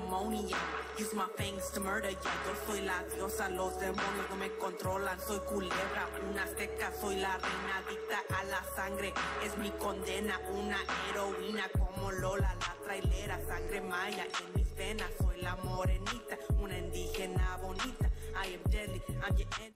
pandemonium. Use my fangs to murder ya. Yo soy la diosa, los demonios no me controlan. Soy culebra, una azteca, soy la reina adicta a la sangre. Es mi condena, una heroína como Lola, la trailera. Sangre maya en mis venas, soy la morenita, una indígena bonita. I am deadly, I'm your enemy.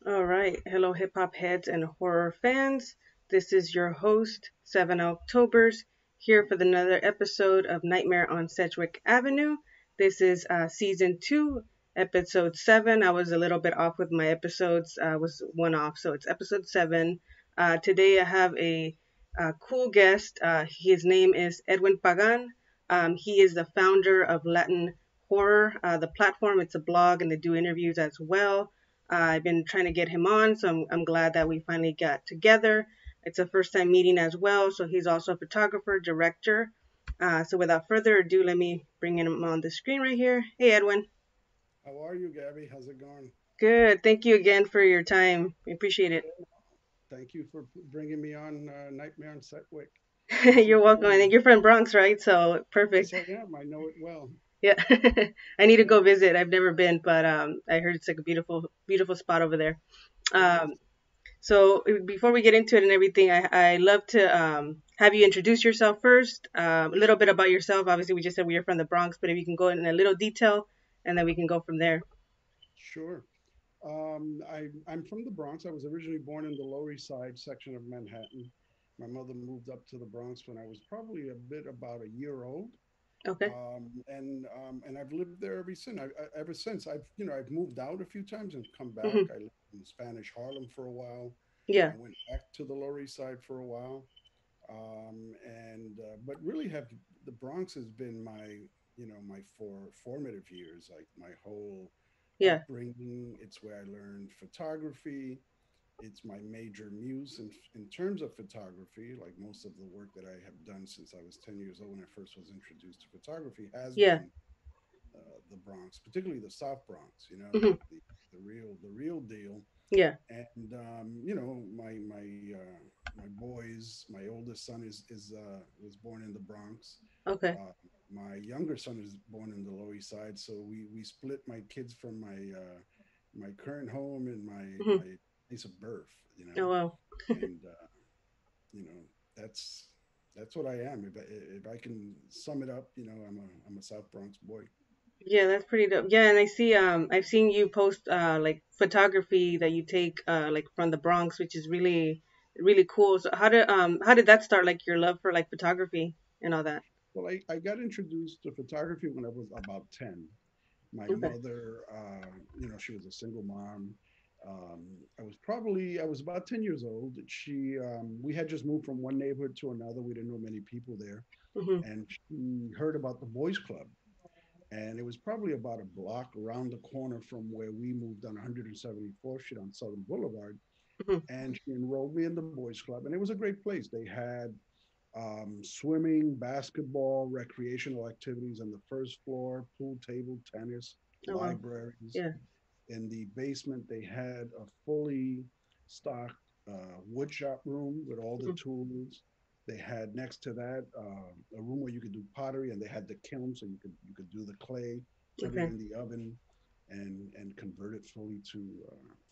All right, hello hip hop heads and horror fans. This is your host, 7 Octoberz, here for another episode of Nightmare on Sedgwick Avenue. This is season 2, episode 7. I was a little bit off with my episodes, was one off, so it's episode 7. Today I have a cool guest. His name is Edwin Pagan. He is the founder of Latin Horror, the platform. It's a blog and they do interviews as well. I've been trying to get him on, so I'm glad that we finally got together. It's a first time meeting as well, so he's also a photographer, director. So without further ado, let me bring him on the screen right here. Hey, Edwin. How are you, Gabby? How's it going? Good. Thank you again for your time. We appreciate it. Thank you for bringing me on Nightmare on Sedgwick. You're welcome. I think you're from Bronx, right? So perfect. Yes, I am. I know it well. Yeah, I need to go visit. I've never been, but I heard it's like a beautiful, beautiful spot over there. So before we get into it and everything, I love to have you introduce yourself first. A little bit about yourself. Obviously, we just said we are from the Bronx, but if you can go in a little detail, and then we can go from there. Sure. I'm from the Bronx. I was originally born in the Lower East Side section of Manhattan. My mother moved up to the Bronx when I was probably about a year old. Okay. And I've lived there ever since. I've moved out a few times and come back. Hmm. I lived in Spanish Harlem for a while. Yeah. I went back to the Lower East Side for a while. But really have the Bronx has been my formative years, like my whole Yeah. upbringing. It's where I learned photography. It's my major muse in terms of photography. Like most of the work that I have done since I was 10 years old when I first was introduced to photography has Yeah. been the Bronx, particularly the South Bronx. Hmm. The real deal. Yeah. And my boys, my oldest son is was born in the Bronx. Okay. My younger son is born in the Lower East Side, so we split my kids from my current home and Hmm. my place of birth. Oh wow. And that's what I am. If I can sum it up, I'm a South Bronx boy. Yeah, that's pretty dope. Yeah, and I see I've seen you post like photography that you take like from the Bronx, which is really really cool. So how did that start, like your love for like photography and all that? Well, I got introduced to photography when I was about 10. My Okay. mother, she was a single mom. I was about 10 years old. We had just moved from one neighborhood to another. We didn't know many people there. Hmm. And she heard about the Boys Club. And it was probably about a block around the corner from where we moved on 174th Street on Southern Boulevard. Hmm. And she enrolled me in the Boys Club. And it was a great place. They had swimming, basketball, recreational activities on the first floor, pool table, tennis, Oh wow. libraries. Yeah. In the basement, they had a fully stocked wood shop room with all the Hmm. tools. They had next to that a room where you could do pottery, and they had the kiln, so you could do the clay, put it Okay. in the oven, and convert it fully to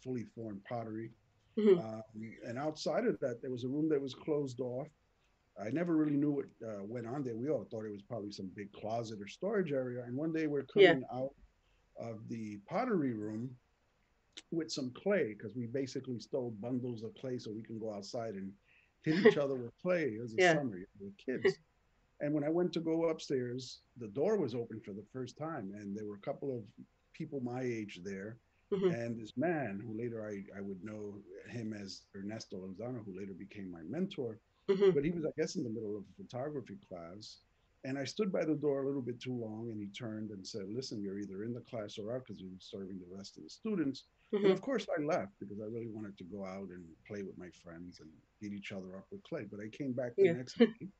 fully formed pottery. Hmm. Um, and outside of that, there was a room that was closed off. I never really knew what went on there. We all thought it was probably some big closet or storage area. And one day we're Yeah. coming out of the pottery room with some clay because we basically stole bundles of clay so we can go outside and hit each other with clay. It was a Yeah. summer, we were kids. And when I went to go upstairs, the door was open for the first time, and there were a couple of people my age there. Hmm. And this man, who later I would know him as Ernesto Lozano, who later became my mentor, Hmm. but he was, I guess, in the middle of a photography class. And I stood by the door a little bit too long, and he turned and said, "Listen, you're either in the class or out because you're serving the rest of the students." And Hmm. of course, I left because I really wanted to go out and play with my friends and beat each other up with clay. But I came back the Yeah. next day,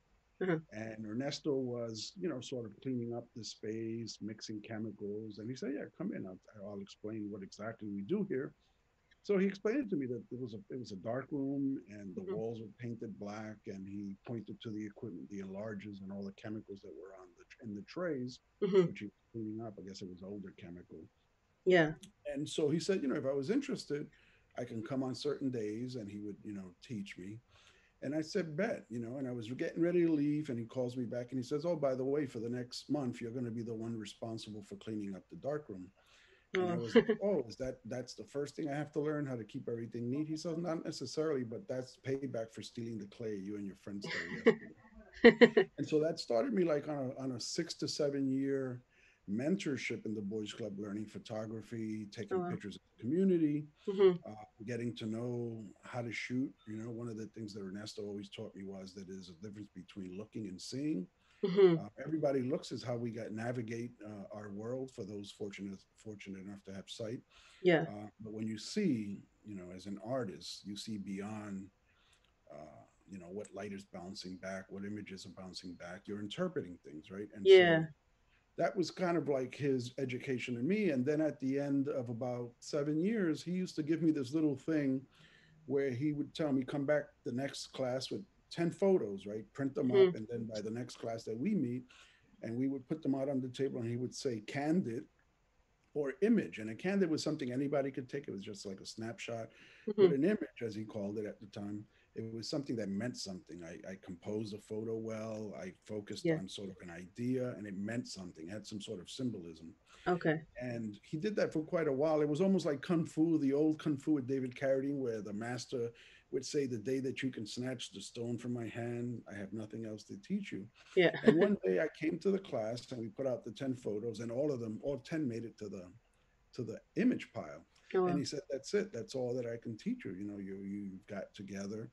Uh-huh. and Ernesto was, sort of cleaning up the space, mixing chemicals. And he said, "Yeah, come in. I'll explain what exactly we do here." So he explained to me that it was a dark room and the Mhm. walls were painted black, and he pointed to the equipment, the enlargers, and all the chemicals that were on the trays, Mhm. which he was cleaning up. I guess it was older chemical. Yeah. And so he said, if I was interested, I can come on certain days, and he would, teach me. And I said, bet, and I was getting ready to leave, and he calls me back and he says, oh, by the way, for the next month, you're going to be the one responsible for cleaning up the dark room. And I Oh. was like, oh, that's the first thing I have to learn, how to keep everything neat? He says, not necessarily, but that's payback for stealing the clay you and your friend stole yesterday. And so that started me like on a 6 to 7 year mentorship in the Boys Club, learning photography, Oh, taking wow. pictures of the community, Mhm. getting to know how to shoot. One of the things that Ernesto always taught me was that there's a difference between looking and seeing. Mhm. Everybody looks is how we got navigate our world for those fortunate enough to have sight. Yeah. But when you see, as an artist, you see beyond, what light is bouncing back, what images are bouncing back. You're interpreting things, right? And so Yeah. that was kind of like his education to me. And then at the end of about 7 years, he used to give me this little thing where he would tell me, come back the next class with 10 photos, right? Print them up. Mhm. And then by the next class that we meet, and we would put them out on the table, and he would say candid or image. And a candid was something anybody could take. It was just like a snapshot. But Mhm. an image, as he called it at the time, it was something that meant something. I composed a photo well. I focused Yeah. on sort of an idea, and it meant something, had some sort of symbolism. Okay. And he did that for quite a while. It was almost like kung fu, the old kung fu with David Carradine, where the master would say, the day that you can snatch the stone from my hand, I have nothing else to teach you. Yeah. And one day I came to the class, and we put out the 10 photos, and all 10 made it to the image pile. Oh, And wow. he said, that's it. That's all that I can teach you. You've got together.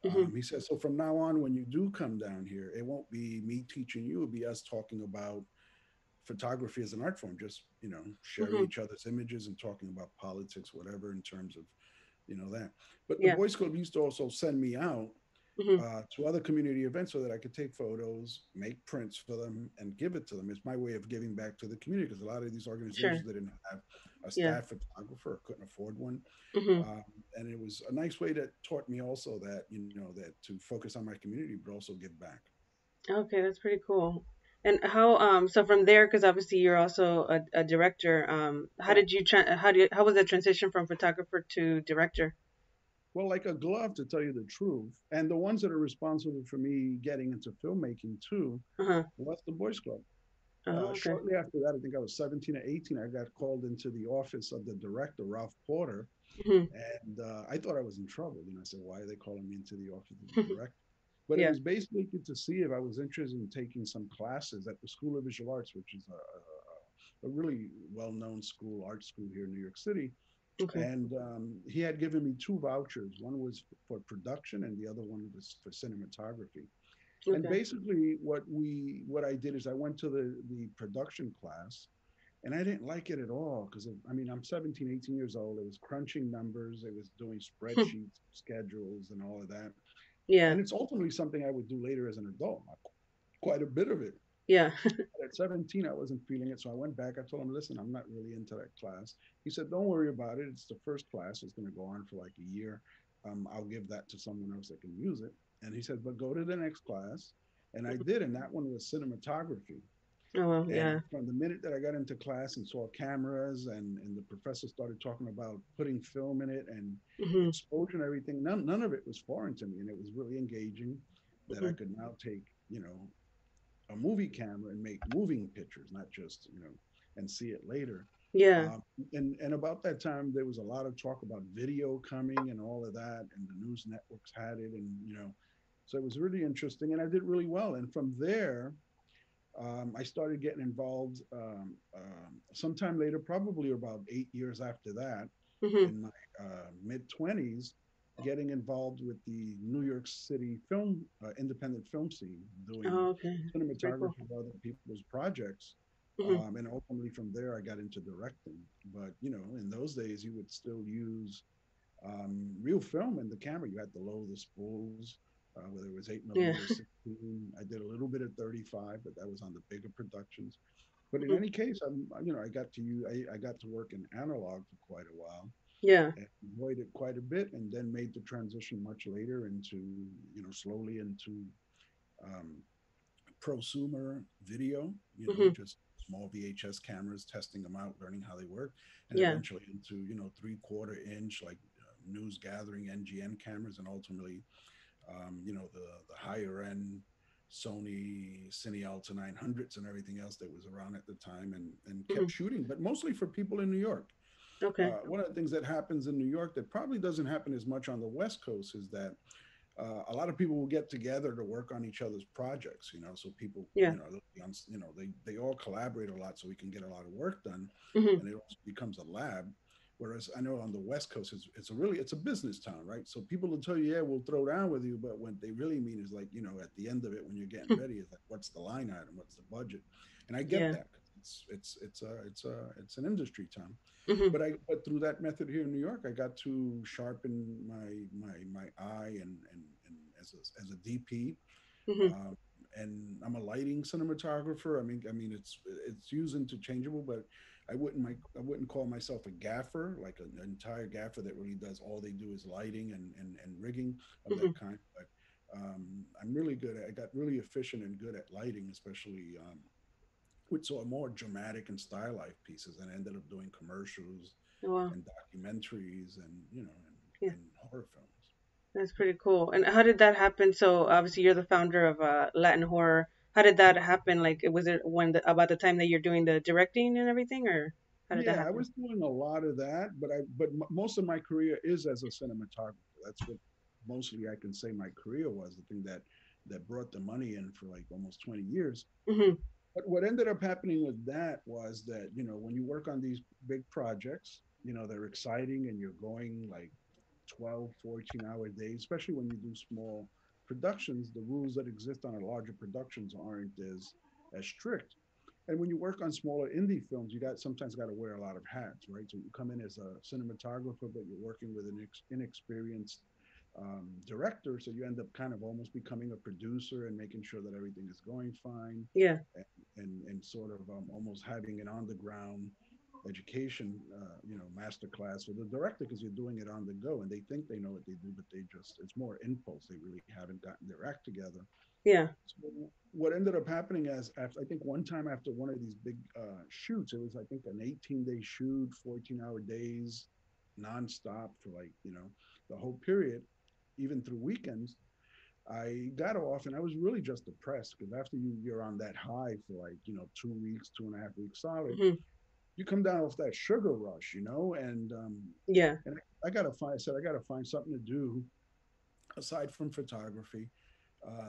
Mhm. He says, so from now on, when you do come down here, it won't be me teaching you. It'll be us talking about photography as an art form, just, sharing Mhm. each other's images and talking about politics, whatever, in terms of, that. But the Yeah. Boys Club used to also send me out Mhm. to other community events so that I could take photos, make prints for them, and give it to them. It's my way of giving back to the community, because a lot of these organizations Sure. didn't have a Yeah. staff photographer or couldn't afford one. Mhm. And it was a nice way that taught me also that, that to focus on my community, but also give back. Okay, that's pretty cool. And how so from there, because obviously you're also a director. How Yeah. did you how was that transition from photographer to director? Well, like a glove, to tell you the truth. And the ones that are responsible for me getting into filmmaking too Uh-huh. was the Boys Club. Oh, okay. Shortly after that, I think I was 17 or 18, I got called into the office of the director, Ralph Porter. Mhm. And I thought I was in trouble. I said, why are they calling me into the office of the director? But it Yeah. was basically to see if I was interested in taking some classes at the School of Visual Arts, which is a really well-known school, art school here in New York City. Okay. And he had given me two vouchers. One was for production, and the other one was for cinematography. And Okay. basically, what I did is I went to the production class, and I didn't like it at all, because I mean, I'm 17, 18 years old. It was crunching numbers, it was doing spreadsheets, schedules, and all of that. Yeah. And it's ultimately something I would do later as an adult, quite a bit of it. Yeah. At 17, I wasn't feeling it. So I went back. I told him, listen, I'm not really into that class. He said, don't worry about it. It's the first class. It's going to go on for like a year. I'll give that to someone else that can use it. And he said, but go to the next class. And I did. And that one was cinematography. Oh, well, And yeah. from the minute that I got into class and saw cameras, and the professor started talking about putting film in it and Mhm. exposure and everything, none of it was foreign to me. And it was really engaging that I Mhm. could now take, a movie camera and make moving pictures, not just, and see it later. Yeah. Um, and about that time, there was a lot of talk about video coming and all of that, and the news networks had it, and so it was really interesting, and I did really well. And from there, I started getting involved sometime later, probably about 8 years after that, Mhm. in my mid 20s, getting involved with the New York City film independent film scene, doing Oh, okay. That's pretty cool. cinematography of other people's projects. Mhm. And ultimately from there, I got into directing. But in those days, you would still use real film in the camera. You had to load the spools, whether it was 8 mm Yeah. or 16. I did a little bit of 35, but that was on the bigger productions. But in Mhm. any case, I got to work in analog for quite a while. Yeah. and enjoyed it quite a bit, and then made the transition much later into, slowly into um, prosumer video, Hmm. just small VHS cameras, testing them out, learning how they work, and Yeah. eventually into, 3/4 inch, like news gathering NGN cameras, and ultimately, the higher end Sony Cine Alta 900s and everything else that was around at the time, and Hmm. kept shooting, but mostly for people in New York. Okay. One of the things that happens in New York that probably doesn't happen as much on the West Coast is that a lot of people will get together to work on each other's projects. So people, Yeah. they all collaborate a lot, so we can get a lot of work done, Hmm. and it also becomes a lab. Whereas I know on the West Coast, it's a business town, right? So people will tell you, yeah, we'll throw down with you, but what they really mean is like, at the end of it, when you're getting ready, is like, what's the line item, what's the budget, and I get Yeah. that because it's an industry town. Hmm. But through that method here in New York, I got to sharpen my eye, and as a DP, Hmm. um, and I'm a lighting cinematographer. I mean it's used interchangeable, but I wouldn't call myself a gaffer, like an entire gaffer that really does all they do is lighting and rigging of Hmm. that kind. But I'm really good. I got really efficient and good at lighting, especially with sort of more dramatic and stylized pieces, and I ended up doing commercials Wow. and documentaries, and Yeah. and horror films. That's pretty cool. And how did that happen? So obviously you're the founder of Latin Horror. How did that happen? Like, was it about the time that you're doing the directing and everything, or how did that Yeah, I happen? was doing a lot of that, most of my career is as a cinematographer. That's what mostly I can say my career was, the thing that brought the money in for like almost 20 years. Hmm. But what ended up happening with that was that, when you work on these big projects, they're exciting, and you're going like 12, 14-hour days, especially when you do small productions. The rules that exist on a larger productions aren't as strict. And when you work on smaller indie films, you sometimes got to wear a lot of hats, right? So you come in as a cinematographer, but you're working with an inexperienced director, so you end up kind of almost becoming a producer and making sure that everything is going fine, Yeah. and sort of almost having an on the ground education, master class for the director, because you're doing it on the go, and they think they know what they do, but it's more impulse. They really haven't gotten their act together. Yeah. So what ended up happening, as after, I think one time after one of these big shoots, it was I think an 18-day shoot, 14-hour days, nonstop for like the whole period, even through weekends. I got off, and I was really just depressed because after you're on that high for like 2 weeks, 2.5 weeks solid, Hmm. you come down off that sugar rush, and Yeah. I gotta find. I said I gotta find something to do aside from photography,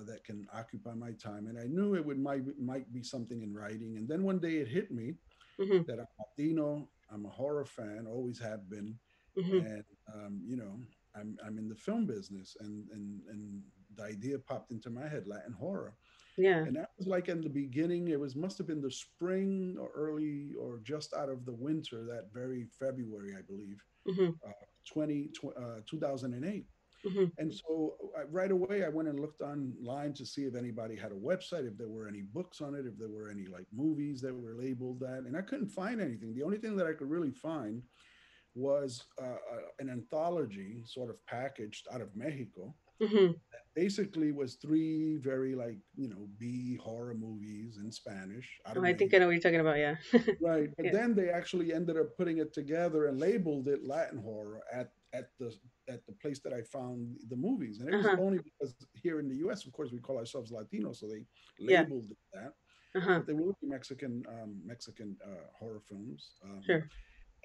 that can occupy my time. And I knew it might be something in writing. And then one day it hit me Hmm. that I'm Latino, I'm a horror fan, always have been, Hmm. and I'm in the film business, and the idea popped into my head, Latin horror. Yeah. And that was like in the beginning. It was must have been the spring or early or just out of the winter, that very February, I believe, Hmm. 2008. Hmm. And so right away, I went and looked online to see if anybody had a website, if there were any books on it, if there were any like movies that were labeled that. And I couldn't find anything. The only thing that I could really find was an anthology sort of packaged out of Mexico. Hmm. Basically, was three very like B horror movies in Spanish out Oh, of I think I Mexico. know what you're talking about. Yeah. Right, but Yeah. then they actually ended up putting it together and labeled it Latin horror at the place that I found the movies, and it Uh was huh. only because here in the U.S., of course, we call ourselves Latino, so they Yeah. labeled it that. Uh huh. But they were really Mexican horror films, Sure.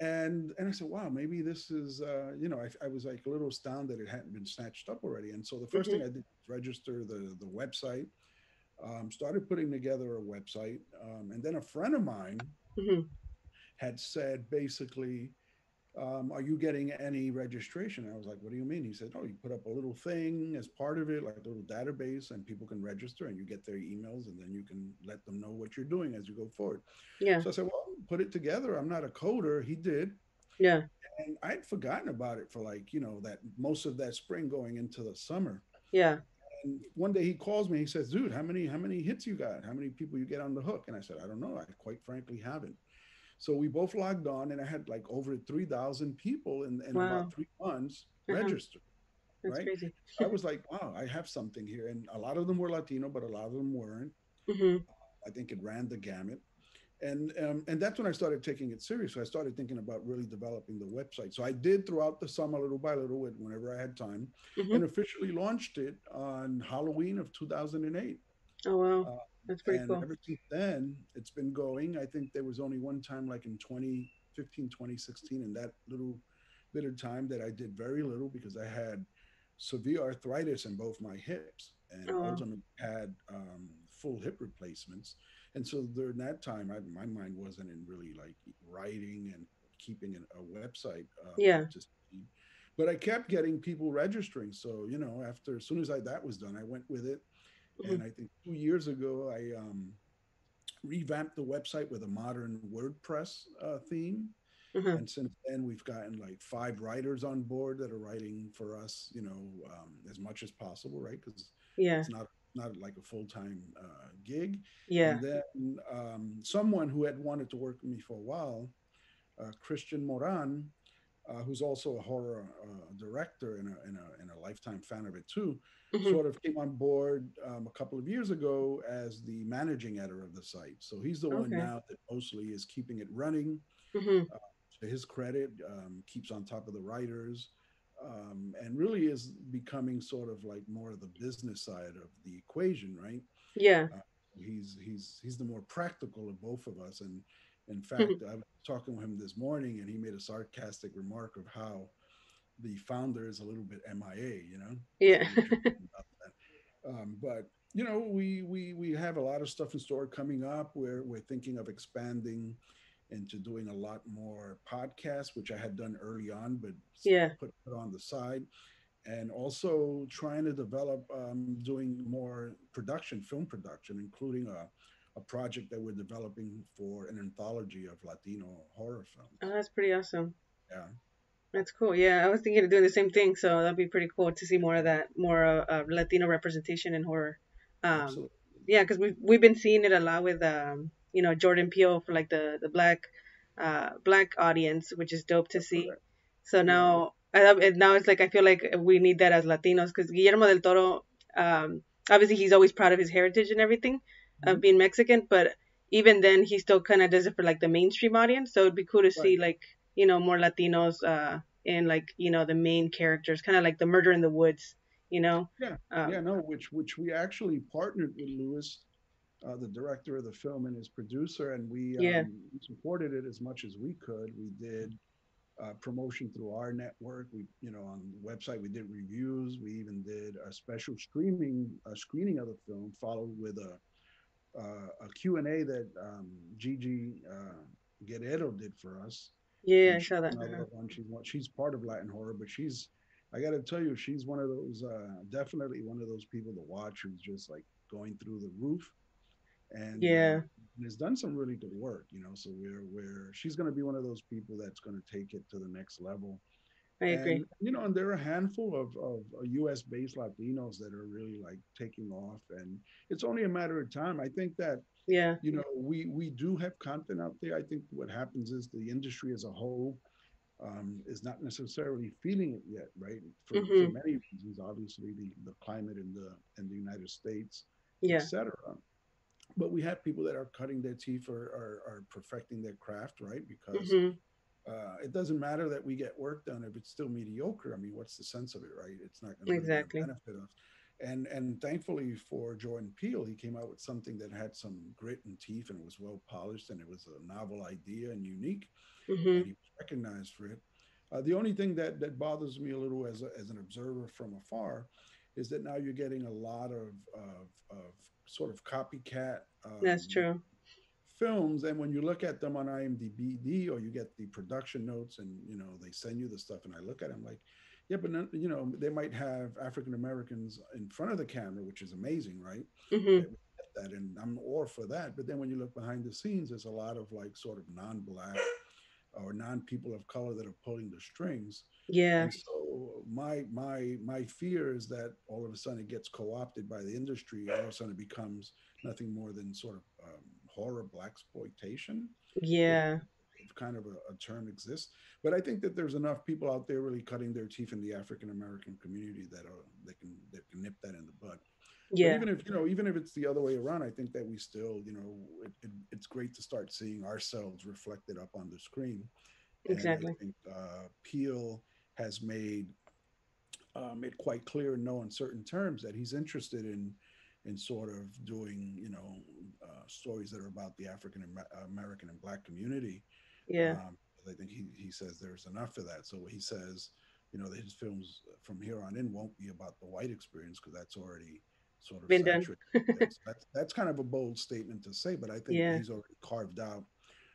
and I said, wow, maybe this is I was like a little astounded it hadn't been snatched up already. And so the first Hmm. thing I did was register the website, started putting together a website, and then a friend of mine Hmm. had said basically, are you getting any registration? I was like, what do you mean? He said, oh, you put up a little thing as part of it, like a little database, and people can register, and you get their emails, and then you can let them know what you're doing as you go forward. Yeah. So I said, well, put it together. I'm not a coder. He did. Yeah. And I'd forgotten about it for like, that most of that spring going into the summer. Yeah. And one day he calls me, he says, dude, how many hits you got? How many people you get on the hook? And I said, I don't know. I quite frankly haven't. So we both logged on, and I had like over 3,000 people in about Wow. 3 months Uh-huh. registered, That's right? crazy. So I was like, wow, I have something here. And a lot of them were Latino, but a lot of them weren't. Mhm. I think it ran the gamut. And that's when I started taking it serious. So I started thinking about really developing the website. So I did throughout the summer, little by little, whenever I had time, Mhm. and officially launched it on Halloween of 2008. Oh wow. Uh, That's pretty and cool. ever since then, it's been going. I think there was only one time, like in 2015, 2016, in that little bit of time that I did very little because I had severe arthritis in both my hips and Oh wow. ultimately had full hip replacements. And so during that time, my mind wasn't in really like writing and keeping a website Yeah. up to speed. But I kept getting people registering. So, after as soon as that was done, I went with it, Mhm. and I think 2 years ago, I revamped the website with a modern WordPress theme. Uh-huh. And since then, we've gotten like 5 writers on board that are writing for us, as much as possible, right? Because Yeah. it's not like a full time gig. Yeah. And then someone who had wanted to work with me for a while, Christian Moran, who's also a horror director and a lifetime fan of it too, Mhm. sort of came on board a couple of years ago as the managing editor of the site. So he's the one Okay. now that mostly is keeping it running. Mhm. Uh, to his credit, keeps on top of the writers, and really is becoming sort of like more of the business side of the equation, right? Yeah. Uh, he's the more practical of both of us. And in fact, I was talking with him this morning, and he made a sarcastic remark of how the founder is a little bit MIA, So Yeah. we were joking about that. But we have a lot of stuff in store coming up. We're thinking of expanding into doing a lot more podcasts, which I had done early on, but Yeah. put on the side, and also trying to develop doing more production, film production, including a project that we're developing for an anthology of Latino horror Oh, films. that's pretty awesome. Yeah, That's cool. Yeah, I was thinking of doing the same thing, so that'd be pretty cool to see more of that, more Latino representation in horror. Um, absolutely. yeah, because we've been seeing it a lot with Jordan Peele for like the black audience, which is dope to That's see. correct. So Yeah, now it's like I feel like we need that as Latinos because Guillermo del Toro, obviously he's always proud of his heritage and everything of mhm, being Mexican, but even then he still kind of does it for like the mainstream audience. So it'd be cool to right. see like more Latinos in like the main characters, kind of like the Murder in the Woods, you know. Yeah, yeah, Um, no, which we actually partnered with Lewis, the director of the film, and his producer, and we yeah, supported it as much as we could. We did promotion through our network. We, on the website, we did reviews. We even did a special streaming screening of the film, followed with a Q&A that Gigi Guerrero did for us. yeah, And I she's saw that. Uh-huh. another one. She's part of Latin horror, but I got to tell you, she's one of those, definitely one of those people to watch who's just like going through the roof, and Yeah, has done some really good work. So she's going to be one of those people that's going to take it to the next level. I And agree. and there are a handful of U.S. based Latinos that are really like taking off, and it's only a matter of time. I think that Yeah. we do have content out there. I think what happens is the industry as a whole is not necessarily feeling it yet, right? For Mhm. many reasons, obviously the climate in the United States, Yeah. etc. But we have people that are cutting their teeth, or are perfecting their craft, right? Because Mhm. it doesn't matter that we get work done if it's still mediocre. I mean, what's the sense of it, right? It's not going to really be a Exactly. benefit of. And thankfully for Jordan Peele, he came out with something that had some grit and teeth, and it was well polished, and it was a novel idea and unique, and Mhm. he was recognized for it. The only thing that bothers me a little as an observer from afar is that now you're getting a lot of sort of copycat That's true. films, and when you look at them on IMDb, or you get the production notes, and they send you the stuff, and I look at them like, yeah, but they might have African Americans in front of the camera, which is amazing, right? Mhm. That we get that, and I'm all for that. But then when you look behind the scenes, there's a lot of like sort of non-black or non-people of color that are pulling the strings. Yeah. And so my fear is that all of a sudden it gets co-opted by the industry, and all of a sudden it becomes nothing more than sort of horror black exploitation. It Yeah. kind of a term exists. But I think that there's enough people out there really cutting their teeth in the African American community that can nip that in the bud. But Yeah, even if even if it's the other way around, I think that we still, it's great to start seeing ourselves reflected up on the screen. And I exactly. think Peel has made quite clear in no uncertain terms that he's interested in sort of doing stories that are about the African American and Black community. Yeah, I think he says there's enough of that. So he says, that his films from here on in won't be about the white experience because that's already sort of been done. saturated there. So that's kind of a bold statement to say, but I think Yeah, he's already carved out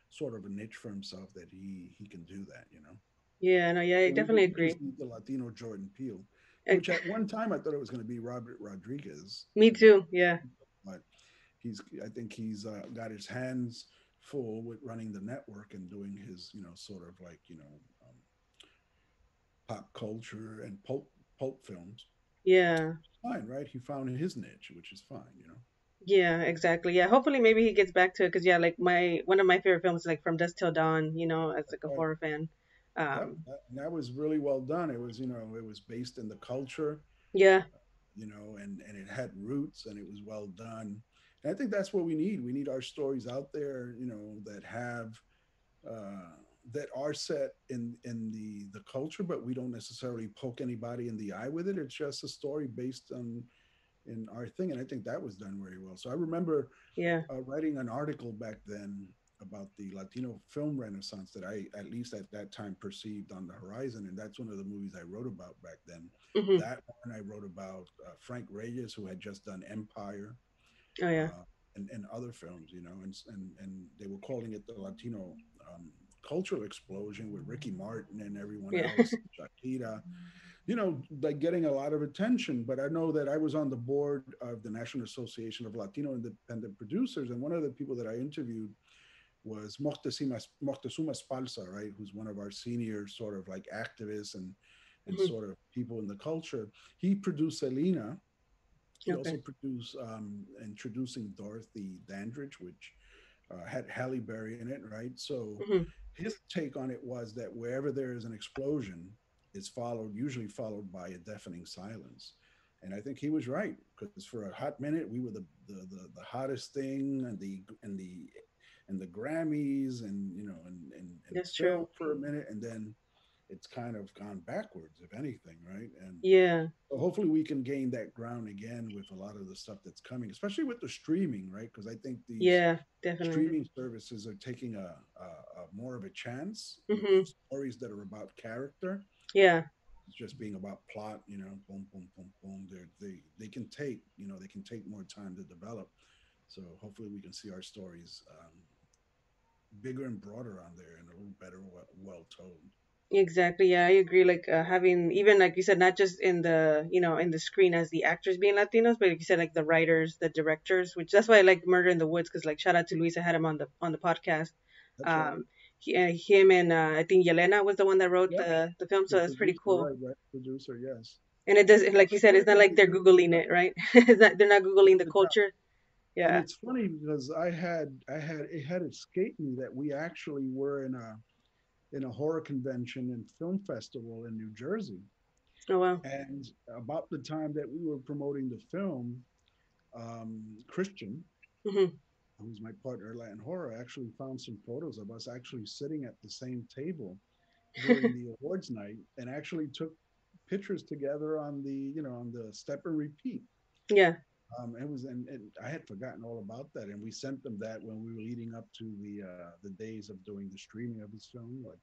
sort of a niche for himself that he can do that. yeah, no, yeah, I And definitely we agree. just need the Latino Jordan Peele, Uh, which at one time I thought it was going to be Robert Rodriguez, Me to be, too. Yeah, but I think he's got his hands full with running the network and doing his, sort of like, pop culture and pulp films. yeah, Fine, right? He found his niche, which is fine. yeah, exactly. Yeah, hopefully maybe he gets back to it because yeah, like my one of my favorite films is like From Dusk Till Dawn. As like a Right. horror fan. Yep, Um, that was really well done. It was, it was based in the culture, yeah, and it had roots and it was well done. And I think that's what we need. We need our stories out there, that have uh, that are set in the culture, but we don't necessarily poke anybody in the eye with it. It's just a story based on in our thing, and I think that was done very well. So I remember yeah. writing an article back then about the Latino film renaissance that I, at least at that time, perceived on the horizon, and that's one of the movies I wrote about back then. Hmm. That one I wrote about Frank Reyes, who had just done Empire, Oh yeah. uh, and other films, and they were calling it the Latino cultural explosion with Ricky Martin and everyone Yeah. else, Shakira, like getting a lot of attention. But I know that I was on the board of the National Association of Latino Independent Producers, and one of the people that I interviewed was Moctezuma Spalza, right, who's one of our senior sort of like activists and Hmm. sort of people in the culture. He produced Selena. He Okay. also produced Introducing Dorothy Dandridge, which had Halle Berry in it, right? So Hmm. his take on it was that wherever there is an explosion, it's usually followed by a deafening silence. And I think he was right because for a hot minute we were the hottest thing and the Grammys and and That's film true. for a minute, and then it's kind of gone backwards, if anything, right? And Yeah. so hopefully we can gain that ground again with a lot of the stuff that's coming, especially with the streaming, right? Because I think these Yeah. Definitely. streaming services are taking a more of a chance with Hmm. stories that are about character. Yeah. It's just being about plot, boom, boom, boom, boom. They can take more time to develop. So hopefully we can see our stories bigger and broader on there and a little better, well told. Exactly. Yeah, I agree. Like having even like you said, not just in the in the screen as the actors being Latinos, but like you said, like the writers, the directors, which that's why I like Murder in the Woods because like shout out to Luis, I had him on the podcast. That's right. Um, him and I think Yelena was the one that wrote Yep. the film, The so that's pretty producer, cool. right? Producer, yes. And it does, like you said, What it's did not they like they're do? googling it, right? It's not, they're not googling the culture. And Yeah. it's funny because it had escaped me that we actually were in a horror convention and film festival in New Jersey. Oh wow. And about the time that we were promoting the film, Christian, Hmm. who's my partner in Latin horror, actually found some photos of us actually sitting at the same table during the awards night and actually took pictures together on the step and repeat. Yeah. It was, and I had forgotten all about that, and we sent them that when we were leading up to the days of doing the streaming of his film, like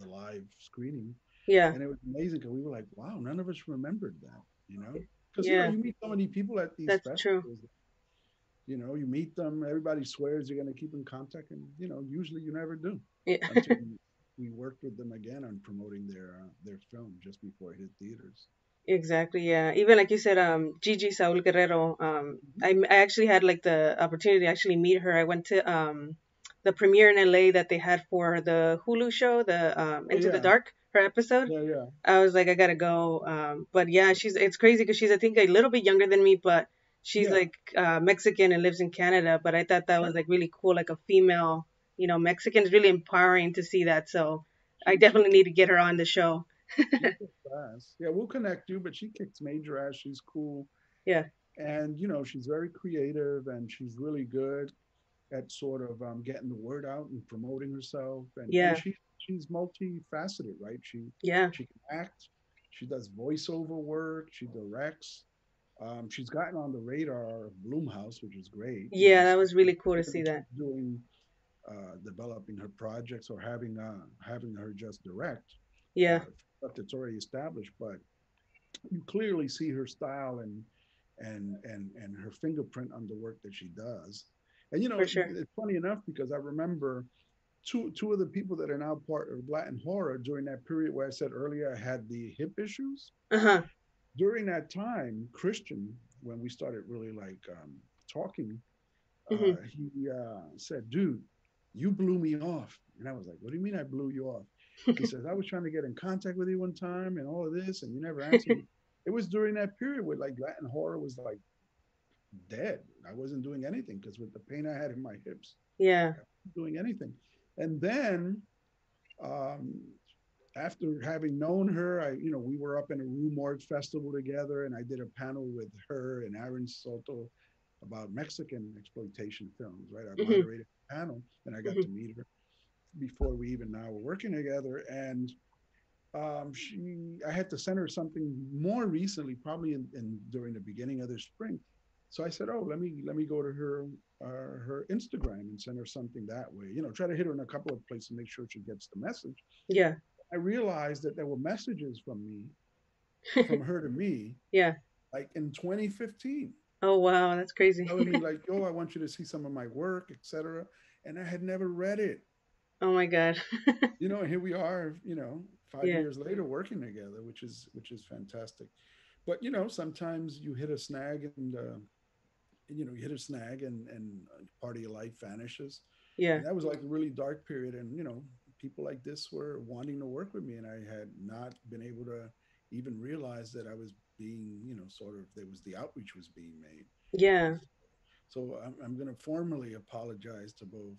the live screening, Yeah. and it was amazing because we were like, wow, none of us remembered that. Because Yeah. you meet so many people at these That's true. festivals, you meet them, everybody swears you're going to keep in contact, and usually you never do Yeah. until we worked with them again on promoting their film just before it hit theaters. Exactly, yeah. Even like you said, Gigi Saul Guerrero. I actually had like the opportunity to actually meet her. I went to the premiere in LA that they had for the Hulu show, the Oh Into the yeah, Dark, her episode. yeah, yeah, I was like, I gotta go. But yeah, it's crazy because she's I think a little bit younger than me, but she's yeah. like Mexican and lives in Canada. But I thought that was like really cool, like a female. Mexican. Is really empowering to see that. So I She definitely need to get her on the show. she kicks ass. Yeah, we'll connect you, but she kicks major ass. She's cool, Yeah, and she's very creative, and she's really good at sort of getting the word out and promoting herself. And yeah, she's multifaceted, right? yeah, She can act, she does voiceover work, she directs. She's gotten on the radar of Bloomhouse, which is great. yeah. That So was really cool to even see if that. she's doing developing her projects or having her just direct Yeah, stuff that's already established, but you clearly see her style and her fingerprint on the work that she does. And for sure. it's funny enough because I remember two of the people that are now part of Latin horror during that period where I said earlier I had the hip issues. Uh huh. During that time, Christian, when we started really like talking, Hmm. he said, "Dude, you blew me off." And I was like, "What do you mean I blew you off?" He says, "I was trying to get in contact with you one time and all of this, and you never answered me." It was during that period where like Latin horror was like dead. I wasn't doing anything because with the pain I had in my hips, Yeah. I wasn't doing anything. And then um, after having known her, we were up in a Rue Morgue festival together, and I did a panel with her and Aaron Soto about Mexican exploitation films. Right, I Hmm. moderated the panel, and I got to Hmm. meet her before we even now were working together. And I had to send her something more recently, probably during the beginning of the spring. So I said, "Oh, let me go to her Instagram and send her something that way. Try to hit her in a couple of places, make sure she gets the message." Yeah. I realized that there were messages from her to me, Yeah. like in 2015, Oh wow, that's crazy. telling me like, "Yo, I want you to see some of my work, etc." And I had never read it. Oh my God. And here we are, five Yeah. years later working together, which is fantastic. But sometimes you hit a snag you hit a snag and part of your life vanishes. Yeah. And that was like a really dark period. And people like this were wanting to work with me, and I had not been able to even realize that I was being, sort of, there was the outreach was being made. Yeah. And so I'm going to formally apologize to both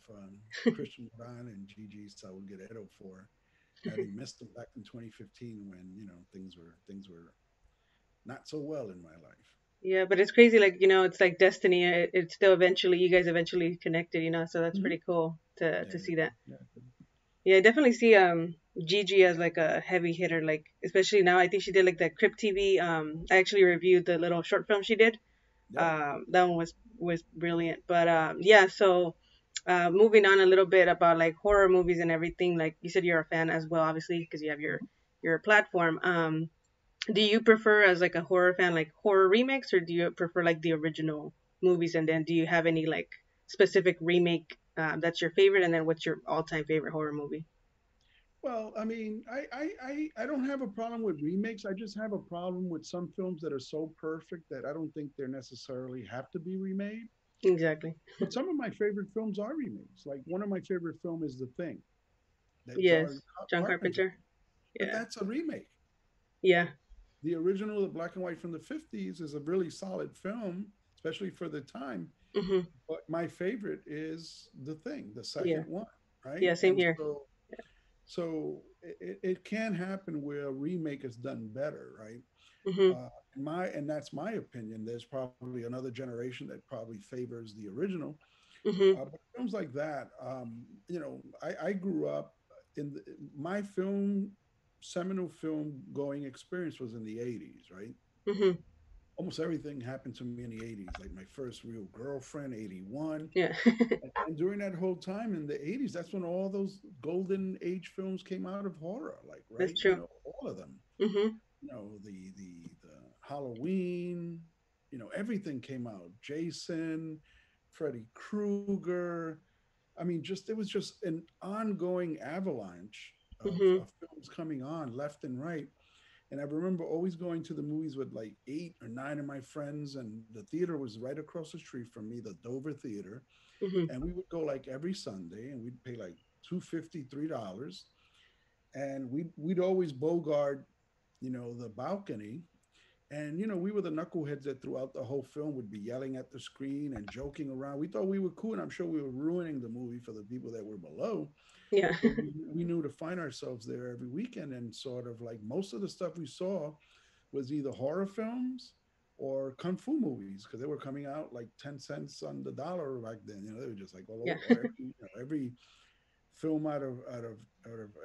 Christian Moran and Gigi Saul Guerrero for having missed them back in 2015 when things were not so well in my life. Yeah, but it's crazy. Like it's like destiny. It's still eventually you guys eventually connected. So that's Mm-hmm. pretty cool to Yeah, see that. yeah, Yeah, I definitely see Gigi as like a heavy hitter. Like especially now, I think she did like that Crypt TV. I actually reviewed the little short film she did. yep. That one was brilliant. But yeah, so moving on a little bit about like horror movies and everything. Like you said, you're a fan as well, obviously, because you have your platform. Do you prefer as like a horror fan like horror remakes, or do you prefer like the original movies? And then do you have any like specific remake that's your favorite? And then what's your all-time favorite horror movie? Well, I mean, I don't have a problem with remakes. I just have a problem with some films that are so perfect that I don't think they're necessarily have to be remade. Exactly. But some of my favorite films are remakes. Like one of my favorite film is The Thing, that John Yes, John Carpenter, Carpenter. but Yeah, that's a remake. yeah, The original, the black and white from the 50s, is a really solid film, especially for the time. hmm, But my favorite is The Thing, the yeah, second one, right? yeah. Same And here. so it can happen where a remake is done better, right? Hmm. Uh, and that's my opinion. There's probably another generation that probably favors the original. Hmm. But films like that, I grew up my film seminal film going experience was in the 80s, right? Hmm. Almost everything happened to me in the 80s, like my first real girlfriend, 81. Yeah, And during that whole time in the 80s, that's when all those golden age films came out of horror, like, that's right? true. All of them. Hmm. The Halloween, everything came out. Jason, Freddy Krueger. I mean, just it was just an ongoing avalanche Hmm. of films coming on left and right. And I remember always going to the movies with like 8 or 9 of my friends, and the theater was right across the street from me, the Dover Theater. Hmm. And we would go like every Sunday, and we'd pay like $2.50, $3, and we'd always bogart, the balcony, And we were the knuckleheads that throughout the whole film would be yelling at the screen and joking around. We thought we were cool, and I'm sure we were ruining the movie for the people that were below. Yeah. But we knew to find ourselves there every weekend, and sort of like most of the stuff we saw was either horror films or kung fu movies because they were coming out like 10 cents on the dollar back then. They were just like all Yeah. over. Every film out of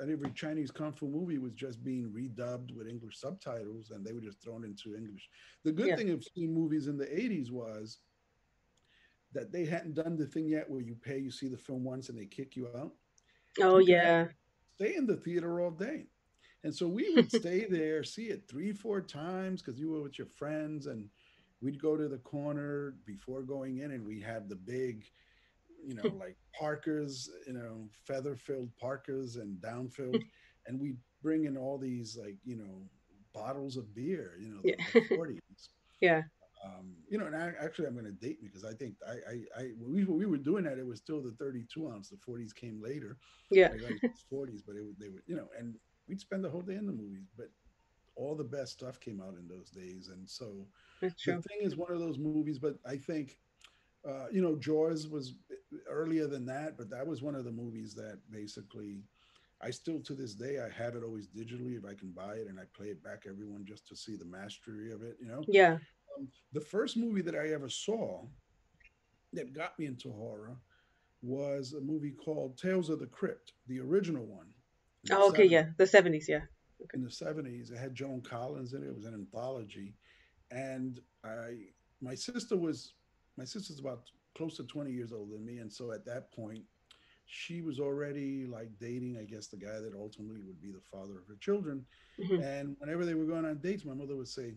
every Chinese kung fu movie was just being redubbed with English subtitles, and they were just thrown into English. The good Yeah. thing of seeing movies in the '80s was that they hadn't done the thing yet where you pay, you see the film once, and they kick you out. Oh, You could actually yeah. stay in the theater all day. And so we would stay there, see it 3, 4 times because you were with your friends, and we'd go to the corner before going in, and we have the big, like Parkers, feather filled Parkers and down filled, and we bring in all these like bottles of beer, Yeah. the 40s. Yeah. And actually, I'm going to date me because I think when we were doing that, it was still the 32 ounce. The 40s came later. Yeah. I got 40s, but they were, and we'd spend the whole day in the movies. But all the best stuff came out in those days, and so That's the true. thing is one of those movies. But I think, Jaws was earlier than that, but that was one of the movies that basically. I still to this day I have it always digitally if I can buy it and I play it back everyone just to see the mastery of it. Yeah. The first movie that I ever saw that got me into horror was a movie called Tales of the Crypt, the original one in the Oh, okay. 70s. Yeah. The 70s. Yeah. Okay. In the 70s, it had Joan Collins in it. It was an anthology, and my sister was my sister's about close to 20 years older than me, and so at that point, she was already like dating, I guess, the guy that ultimately would be the father of her children. Hmm. And whenever they were going on dates, my mother would say,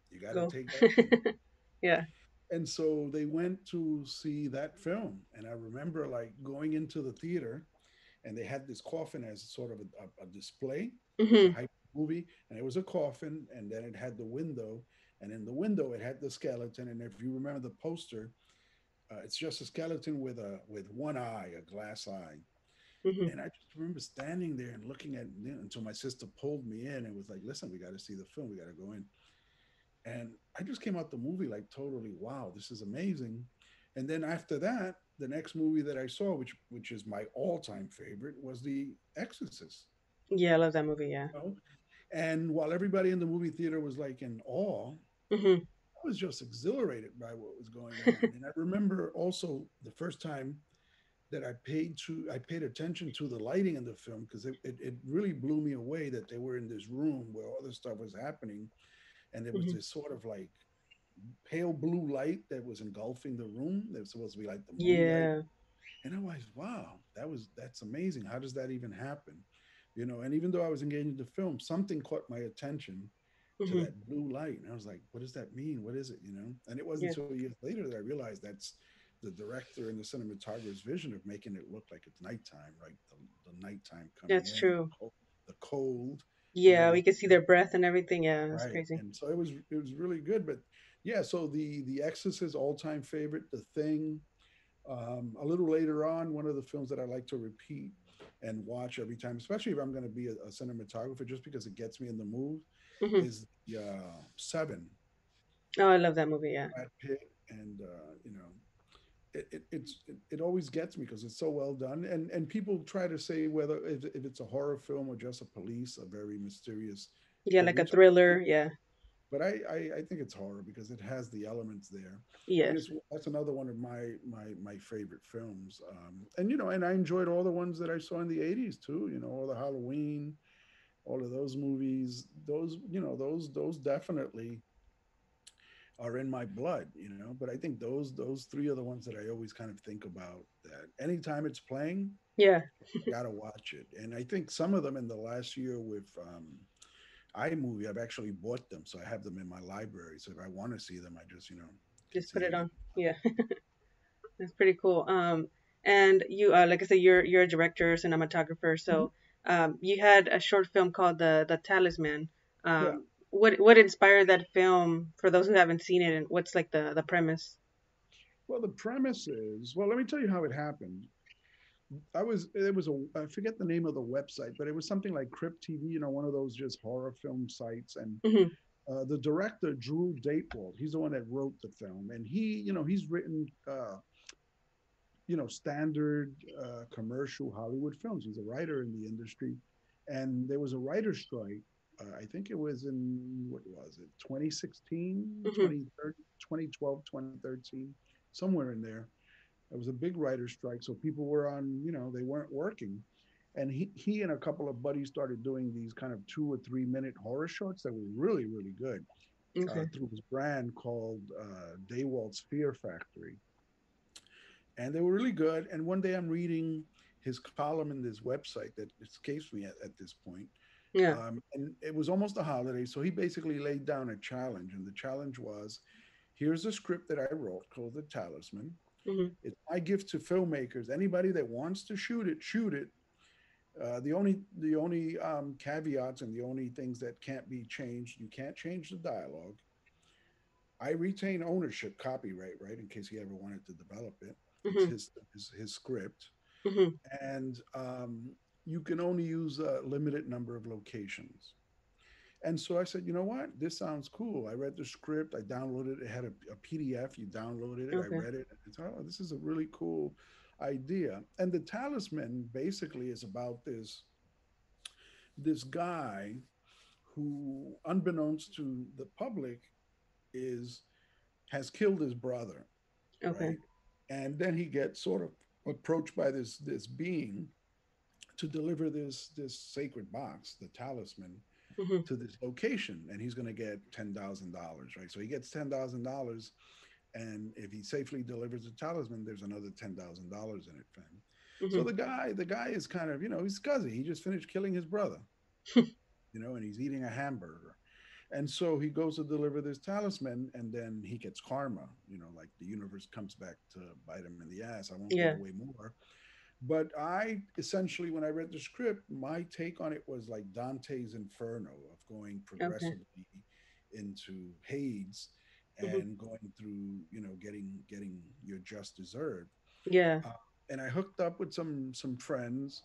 "You got to Go. take that one." Yeah. And so they went to see that film, and I remember like going into the theater, and they had this coffin as sort of a display. It was a Hmm. hype movie, and it was a coffin, and then it had the window, and in the window it had the skeleton. And if you remember the poster, it's just a skeleton with one eye, a glass eye. Hmm. And I just remember standing there and looking at it until my sister pulled me in and was like, "Listen, we got to see the film. We got to go in." And I just came out the movie like totally, wow, this is amazing. And then after that, the next movie that I saw, which is my all-time favorite, was The Exorcist. Yeah. I love that movie. Yeah. You know? And while everybody in the movie theater was like in awe, Hmm. I was just exhilarated by what was going on. And I remember also the first time that I paid attention to the lighting in the film because it really blew me away that they were in this room where all this stuff was happening, and there was Hmm. this sort of like pale blue light that was engulfing the room. It was supposed to be like the moonlight. Yeah. And I was, wow, that's amazing. How does that even happen? And even though I was engaged in the film, something caught my attention to Hmm. that blue light. And I was like, what does that mean? What is it? And it wasn't Yeah. until years later that I realized that's the director and the cinematographer's vision of making it look like it's nighttime, right? The nighttime coming That's in, true. the cold and Yeah. We everything. can see their breath and everything. Yeah. That's Right. crazy. And so it was really good. But yeah, so the Exorcist all-time favorite, The Thing. A little later on, one of the films that I like to repeat and watch every time, especially if I'm going to be a cinematographer, just because it gets me in the mood, Hmm. is the Seven, Oh, I love that movie. Yeah. Brad Pitt, and it always gets me because it's so well done. And people try to say whether if it's a horror film or just a police, a very mysterious, Yeah. Like a which thriller. Yeah. but I think it's horror because it has the elements there, and Yes. that's another one of my favorite films. And I enjoyed all the ones that I saw in the '80s too. All the Halloween, all of those movies. Those definitely are in my blood. But I think those three are the ones that I always kind of think about. That anytime it's playing, Yeah. I gotta watch it. And I think some of them in the last year with iMovie, I've actually bought them, so I have them in my library. So if I want to see them, I just can Just see put it them. on. Yeah. That's pretty cool. And you, like I said, you're a director, cinematographer. Mhm. So, you had a short film called the Talisman. Yeah. What inspired that film for those who haven't seen it, and what's like the premise? Well, the premise is well. Let me tell you how it happened. I forget the name of the website, but it was something like Crypt TV, one of those just horror film sites, and Hmm. The director Drew Datewald, he's the one that wrote the film, and he's written standard commercial Hollywood films. He's a writer in the industry, and there was a writer's strike. I think it was in what was it 2016, Hmm. 2013, 2012, 2013, somewhere in there. It was a big writer's strike, so people were on, they weren't working. And he and a couple of buddies started doing these kind of 2 or 3 minute horror shorts that were really, really good Okay. through his brand called Daywalt's Fear Factory. And they were really good. And one day I'm reading his column in this website that escapes me at this point. Yeah. And it was almost a holiday. So he basically laid down a challenge. And the challenge was, here's a script that I wrote called The Talisman. Hmm. It's my gift to filmmakers. Anybody that wants to shoot it, shoot it. The only caveats and the only things that can't be changed, you can't change the dialogue. I retain ownership, copyright, right, in case he ever wanted to develop it. It's Hmm. his script, Hmm. and you can only use a limited number of locations. And so I said, you know what? This sounds cool. I read the script. I downloaded it. It had a PDF. You downloaded it. I Okay. read it. And I thought, oh, this is a really cool idea. And the Talisman basically is about this guy who, unbeknownst to the public, is has killed his brother, Okay. right? And then he gets sort of approached by this being to deliver this sacred box, the talisman, Hmm. to this location, and he's going to get $10,000, right? So he gets $10,000, and if he safely delivers the talisman, there's another $10,000 in it for him. So Hmm. the guy is kind of, he's scuzzy. He just finished killing his brother, and he's eating a hamburger. And so he goes to deliver this talisman, and then he gets karma, like the universe comes back to bite him in the ass. I won't give Yeah. away more. But I essentially, when I read the script, my take on it was like Dante's Inferno of going Okay. progressively into Hades Hmm. and going through, getting your just deserved. Yeah. Uh, and I hooked up with some friends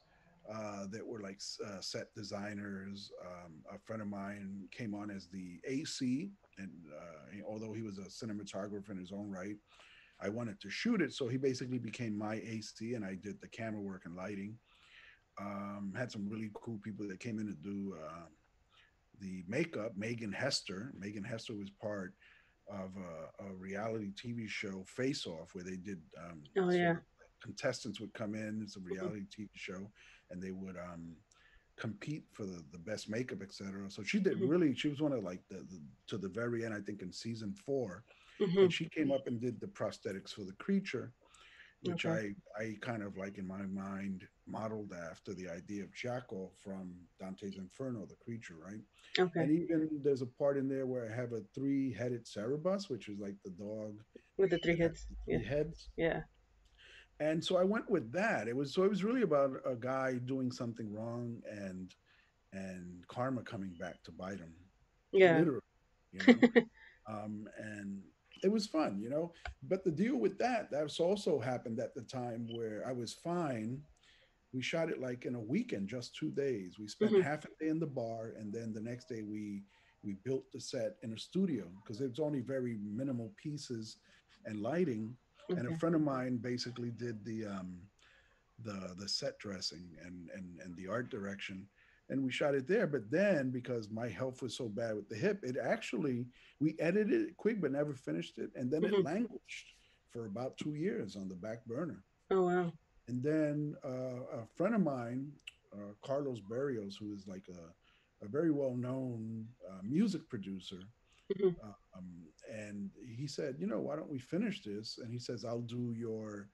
that were like set designers. A friend of mine came on as the AC, and although he was a cinematographer in his own right, I wanted to shoot it, so he basically became my AC, and I did the camera work and lighting. Had some really cool people that came in to do the makeup. Megan Hester was part of a reality TV show, Face Off, where they did Oh sort yeah. of contestants would come in. It's a Hmm. reality TV show, and they would compete for the best makeup, etc. So she did Hmm. really. She was one of like the to the very end. I think in season 4, and Hmm. she came up and did the prosthetics for the creature, which Okay. I kind of like in my mind modeled after the idea of Jackal from Dante's Inferno, the creature, right? And Okay. even there's a part in there where I have a three-headed Cerebus, which is like the dog With the three that has hits. the Yeah. three heads. Yeah. And so I went with that. It was really about a guy doing something wrong and karma coming back to bite him, Yeah. literally, you know. And it was fun. But the deal with that's also happened at the time where I was fine. We shot it like in a weekend, just 2 days. We spent Hmm. half a day in the bar, and then the next day we built the set in a studio because it's only very minimal pieces and lighting. And a Okay. friend of mine basically did the set dressing and the art direction, and we shot it there. But then because my health was so bad with the hip, it actually, we edited it quick but never finished it, and then it Hmm. languished for about 2 years on the back burner. Oh wow. And then a friend of mine, Carlos Barrios, who is like a very well-known music producer, Hmm. and he said, why don't we finish this? And he says, I'll do your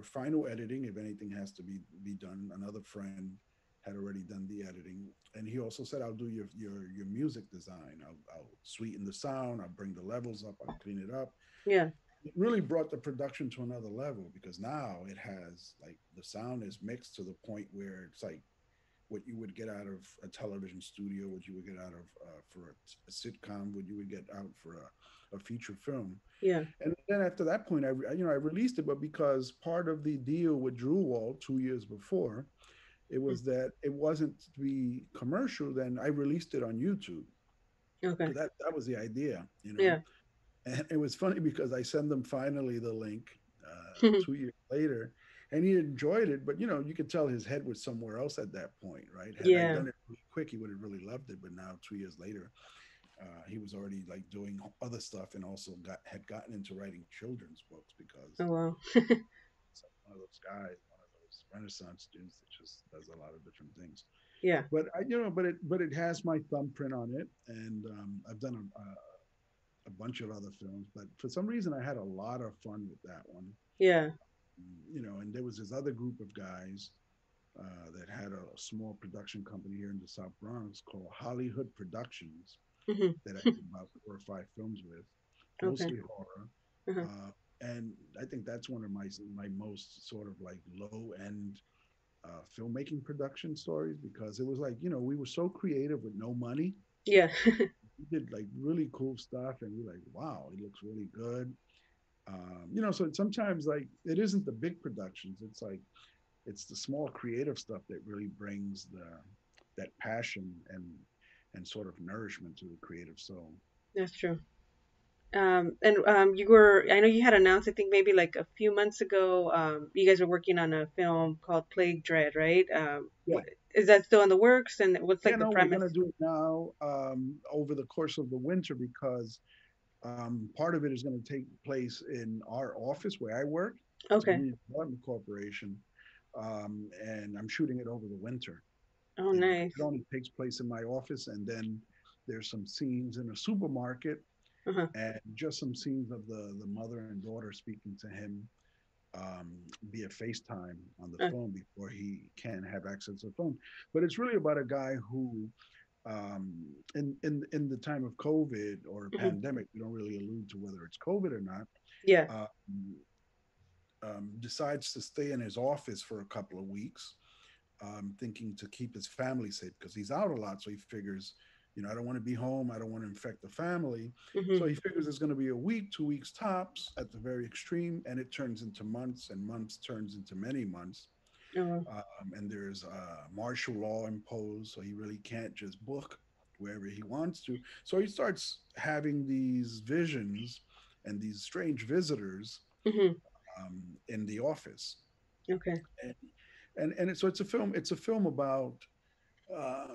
final editing if anything has to be done. Another friend had already done the editing, and he also said, I'll do your music design. I'll sweeten the sound. I'll bring the levels up. I'll clean it up. Yeah. It really brought the production to another level because now it has like the sound is mixed to the point where it's like what you would get out of a television studio, what you would get out of for a sitcom, what you would get out for a feature film. Yeah. And then after that point, I released it, but because part of the deal with Drew Wall 2 years before, it was that it wasn't to be commercial. Then I released it on YouTube, Okay. because that was the idea, you know. Yeah. And it was funny because I sent them finally the link 2 years later, and he enjoyed it. But you know, you could tell his head was somewhere else at that point, right? Had I Yeah. done it really quick, he would have really loved it. But now, 2 years later, he was already like doing other stuff, and also had gotten into writing children's books because Oh wow. it's like one of those guys, one of those Renaissance dudes that just does a lot of different things. Yeah. But but it has my thumbprint on it, and I've done a bunch of other films, but for some reason I had a lot of fun with that one. Yeah. You know, and there was this other group of guys that had a small production company here in the South Bronx called Hollyhood Productions Hmm. that I did about 4 or 5 films with, Okay. mostly horror. Uh-huh. And I think that's one of my most sort of like low end filmmaking production stories, because it was like, you know, we were so creative with no money. Yeah. We did like really cool stuff, and we're like, wow, it looks really good. You know, so sometimes like it isn't the big productions. It's like it's the small creative stuff that really brings the that passion and sort of nourishment to the creative soul. That's true. And you were, I know you had announced, I think maybe like a few months ago, you guys were working on a film called Plague Dread, right? Yeah, Is that still in the works? And what's yeah. like the No, we're premise? gonna do it now over the course of the winter, because part of it is going to take place in our office where I work. It's a Okay. new development corporation, and I'm shooting it over the winter. Oh, And nice. it only takes place in my office, and then there's some scenes in a supermarket, Uh-huh. and just some scenes of the mother and daughter speaking to him um, via FaceTime on the Uh, phone before he can have access to the phone. But it's really about a guy who, in the time of COVID or mhm. pandemic, we don't really allude to whether it's COVID or not, Yeah. um, decides to stay in his office for a couple of weeks, thinking to keep his family safe because he's out a lot. So he figures, you know, I don't want to be home. I don't want to infect the family. Hmm. So he figures it's going to be a week, 2 weeks tops at the very extreme, and it turns into months, and months turns into many months. Oh, well. And there's martial law imposed, so he really can't just book wherever he wants to. So he starts having these visions and these strange visitors Hmm. in the office. Okay. And so it's a film. It's a film about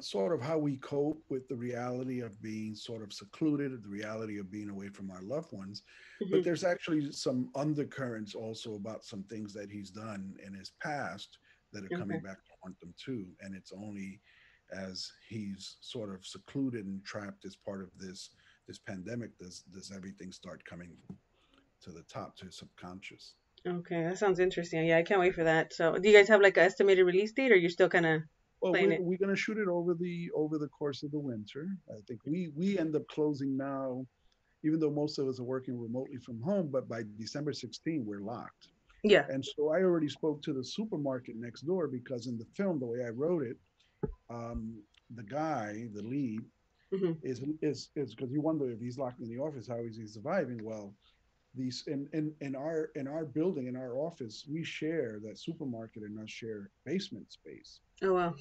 sort of how we cope with the reality of being sort of secluded, the reality of being away from our loved ones. But Hmm. there's actually some undercurrents also about some things that he's done in his past that are coming Okay. back to haunt them too. And it's only as he's sort of secluded and trapped as part of this pandemic does everything start coming to the top, to his subconscious. Okay. That sounds interesting. Yeah, I can't wait for that. So, do you guys have like an estimated release date, or you're still kind of Well, playing it? we're going to shoot it over the course of the winter. I think we end up closing now, even though most of us are working remotely from home. But by December 16, we're locked. Yeah. And so I already spoke to the supermarket next door, because in the film, the way I wrote it, um, the guy, the lead, Hmm. is because you wonder if he's locked in the office, how is he surviving? Well, these in our building, in our office, we share that supermarket and us share basement space. Oh, wow.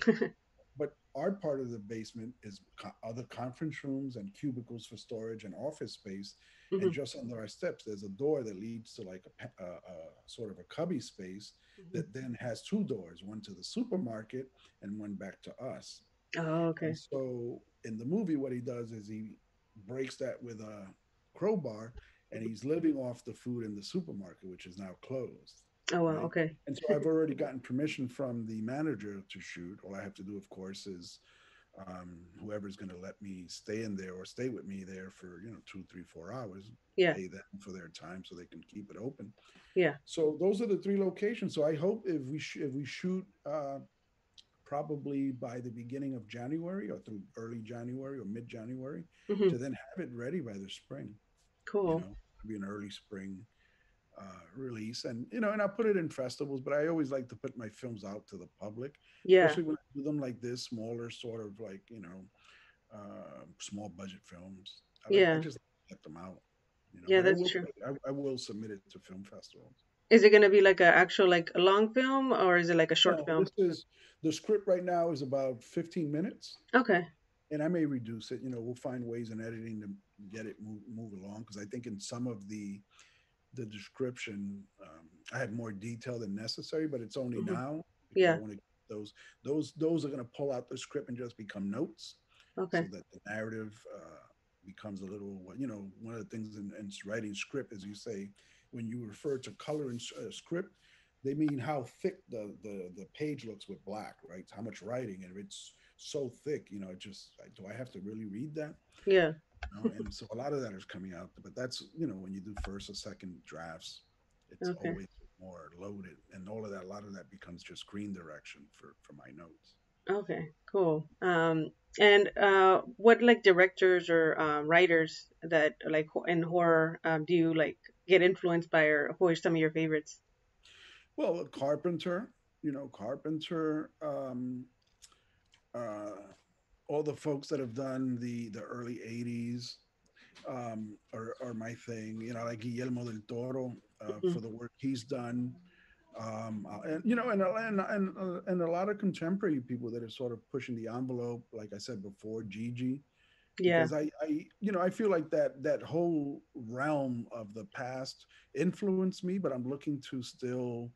But our part of the basement is other conference rooms and cubicles for storage and office space. And Hmm. just under our steps, there's a door that leads to like a sort of a cubby space Hmm. that then has two doors, one to the supermarket and one back to us. Oh, And okay. so in the movie, what he does is he breaks that with a crowbar, and Mhm. he's living off the food in the supermarket, which is now closed. Oh, wow. Right. Okay. And so I've already gotten permission from the manager to shoot. All I have to do, of course, is whoever's going to let me stay in there or stay with me there for, you know, 2, 3, 4 hours, Yeah. pay them for their time so they can keep it open. Yeah. So those are the three locations. So I hope if we shoot probably by the beginning of January or through early January or mid January, Hmm. to then have it ready by the spring. You Cool. know, be an early spring release, and you know, and I put it in festivals. But I always like to put my films out to the public, Yeah. especially when I do them like this, smaller, sort of like, you know, small budget films. I Yeah. just get them out, you know. Yeah, But I that's will true. I will submit it to film festivals. Is it gonna be like a actual like a long film or is it like a short No, film? this is the script right now is about 15 minutes. Okay. and I may reduce it. We'll find ways in editing to get it move along, because I think in some of the description, I had more detail than necessary, but it's only Hmm. now because I Yeah. want to those those are going to pull out the script and just become notes, so Okay. that the narrative becomes a little. One of the things in writing script, as you say, when you refer to color in script, they mean how thick the page looks with black, right? How much writing, and if it's so thick, it just, do I have to really read that? Yeah. And so a lot of that is coming out, but that's, when you do first or second drafts, it's Okay. always more loaded, and all of that, a lot of that becomes just screen direction for my notes. Okay. Cool. And what like directors or writers that like in horror do you like get influenced by, or who are some of your favorites? Well, Carpenter, Carpenter, uh, all the folks that have done the early '80s, are my thing. Like Guillermo del Toro, Hmm. for the work he's done. And and a lot of contemporary people that are sort of pushing the envelope, like I said before, Gigi, Yeah. because I feel like that whole realm of the past influenced me, but I'm looking to still,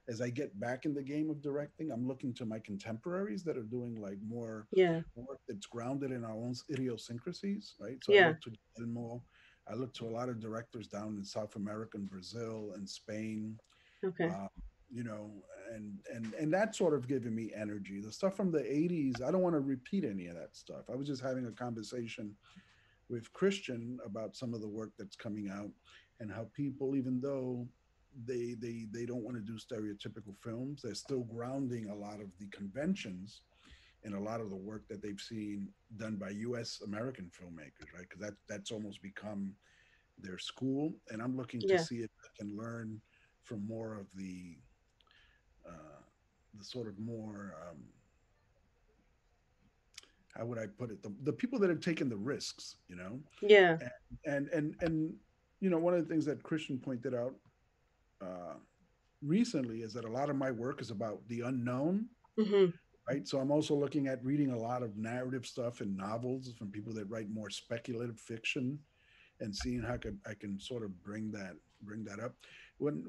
as I get back in the game of directing, I'm looking to my contemporaries that are doing like more Yeah. work that's grounded in our own idiosyncrasies, right? So I Yeah. look to Guillermo, I look to a lot of directors down in South America and Brazil and Spain, Okay. um, you know, and that sort of giving me energy. The stuff from the '80s, I don't want to repeat any of that stuff. I was just having a conversation with Christian about some of the work that's coming out, and how people, even though they don't want to do stereotypical films, they're still grounding a lot of the conventions in a lot of the work that they've seen done by U.S. American filmmakers, right? Because that's almost become their school, and I'm looking to Yeah. see if I can learn from more of uh, the sort of more, how would I put it, the people that are taking the risks, Yeah. and and one of the things that Christian pointed out uh, recently is that a lot of my work is about the unknown, Hmm. right? So I'm also looking at reading a lot of narrative stuff and novels from people that write more speculative fiction, and seeing how I can sort of bring that up. When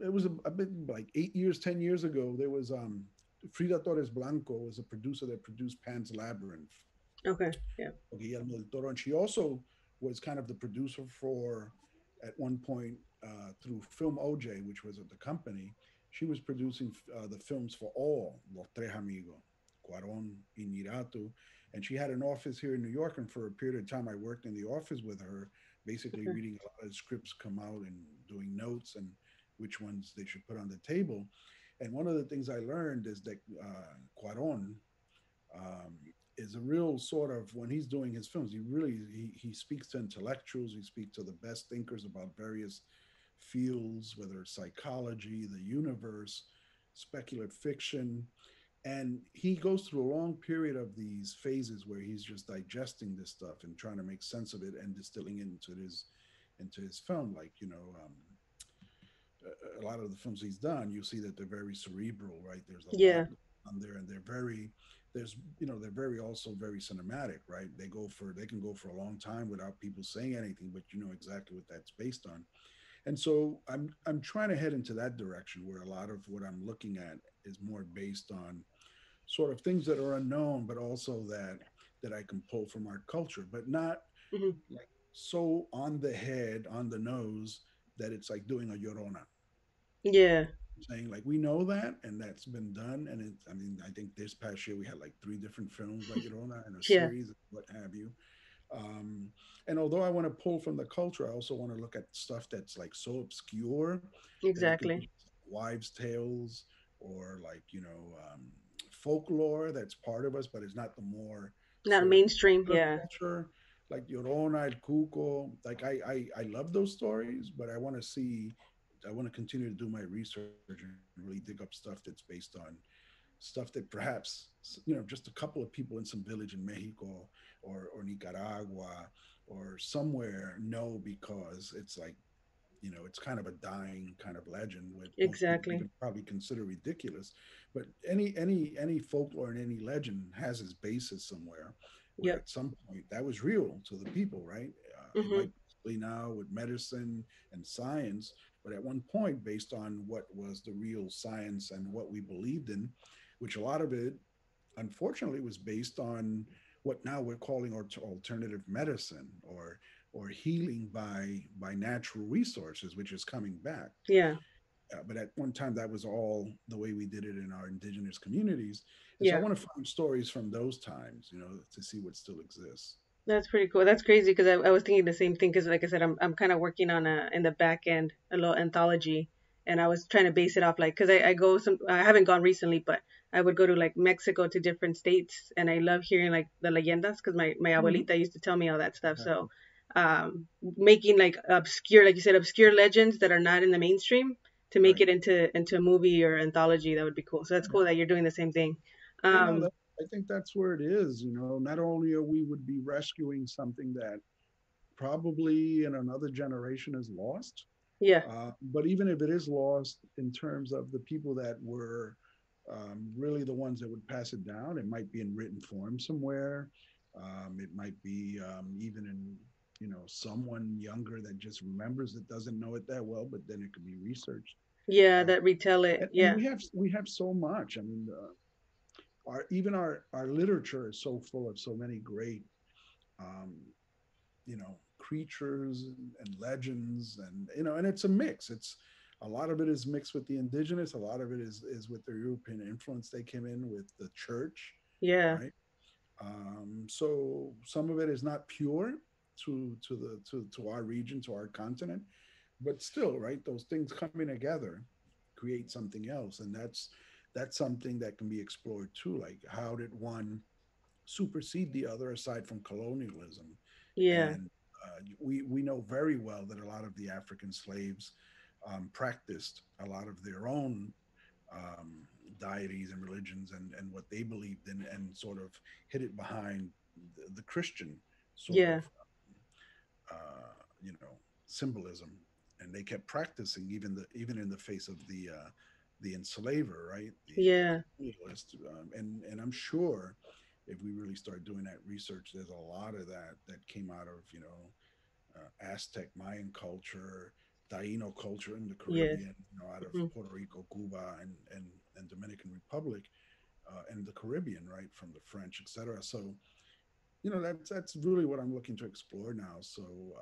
it was a bit like 8 years, 10 years ago, there was Frida Torres Blanco was a producer that produced Pan's Labyrinth, Okay. Yeah. Guillermo del Toro, and she also was kind of the producer for, at one point, through Film OJ, which was at the company. She was producing the films for all Los Tres Amigos, Cuarón, Iñárritu, and she had an office here in New York. And for a period of time, I worked in the office with her, basically Okay. reading a lot of scripts come out and doing notes and which ones they should put on the table. And one of the things I learned is that Cuarón, um, is a real sort of, when he's doing his films, he speaks to intellectuals, he speaks to the best thinkers about various fields, whether it's psychology, the universe, speculative fiction, and he goes through a long period of these phases where he's just digesting this stuff and trying to make sense of it and distilling it into his film. Like, a lot of the films he's done, you see that they're very cerebral, right? There's a lot Yeah. on there, and they're very also very cinematic, right? They can go for a long time without people saying anything, but you know exactly what that's based on. And so I'm trying to head into that direction, where a lot of what I'm looking at is more based on sort of things that are unknown, but also that I can pull from our culture, but not Hmm. like so on the head, on the nose, that it's like doing a Llorona, Yeah. saying like we know that and that's been done. And I mean, I think this past year we had like three different films by Llorona in a Yeah. series, what have you. um, and although I want to pull from the culture, I also want to look at stuff that's like so obscure that it could be Exactly. wives' tales, or like, folklore that's part of us, but it's not the more Not sort of mainstream. popular Yeah. culture, like Llorona, El Cuco. Like I love those stories, but I want to continue to do my research and really dig up stuff that's based on stuff that perhaps, just a couple of people in some village in Mexico, or Nicaragua or somewhere know, because it's like, it's kind of a dying kind of legend, what most people Exactly. even probably consider ridiculous. But any folklore and any legend has its basis somewhere. where Yep. at some point that was real to the people, right? It Hmm. might be now with medicine and science, but at one point, based on what was the real science and what we believed in, which a lot of it, unfortunately, was based on what now we're calling alternative medicine or healing by natural resources, which is coming back. Yeah. But at one time, that was all the way we did it in our indigenous communities. And so I Yeah. want to find stories from those times, to see what still exists. That's pretty cool. That's crazy because I was thinking the same thing because, like I said, I'm kind of working on a in the back end a little anthology, and I was trying to base it off like because I go some I haven't gone recently, but I would go to like Mexico to different states, and I love hearing like the leyendas because my Mhm. abuelita used to tell me all that stuff. So, Exactly. making like obscure, like you said, obscure legends that are not in the mainstream to make Right. it into a movie or anthology, that would be cool. So that's Yeah. cool that you're doing the same thing. Yeah, no, Um, I think that's where it is. Not only are we would be rescuing something that probably in another generation is lost, yeah, but even if it is lost in terms of the people that were really the ones that would pass it down, it might be in written form somewhere. It might be even in someone younger that just remembers it, doesn't know it that well, but then it could be researched. yeah, Uh, that retell it. and Yeah, we have so much. I mean, our literature is so full of so many great um, creatures and legends, and and it's a mix. It's a lot of it is mixed with the indigenous, a lot of it is with the European influence. They came in with the church, yeah, right? So some of it is not pure to our region, to our continent, but still, right, those things coming together create something else. And that's something that can be explored too, like how did one supersede the other aside from colonialism. yeah, And we know very well that a lot of the African slaves practiced a lot of their own um, deities and religions and what they believed in, and sort of hid it behind the Christian sort of yeah, symbolism. And they kept practicing even in the face of the enslaver, right? The yeah, colonialist, and I'm sure if we really start doing that research, there's a lot of that came out of Aztec, Mayan culture, Taino culture in the yes, Caribbean, out of hmm, Puerto Rico, Cuba, and Dominican Republic, and the Caribbean, right, from the French, etc. So that's really what I'm looking to explore now. So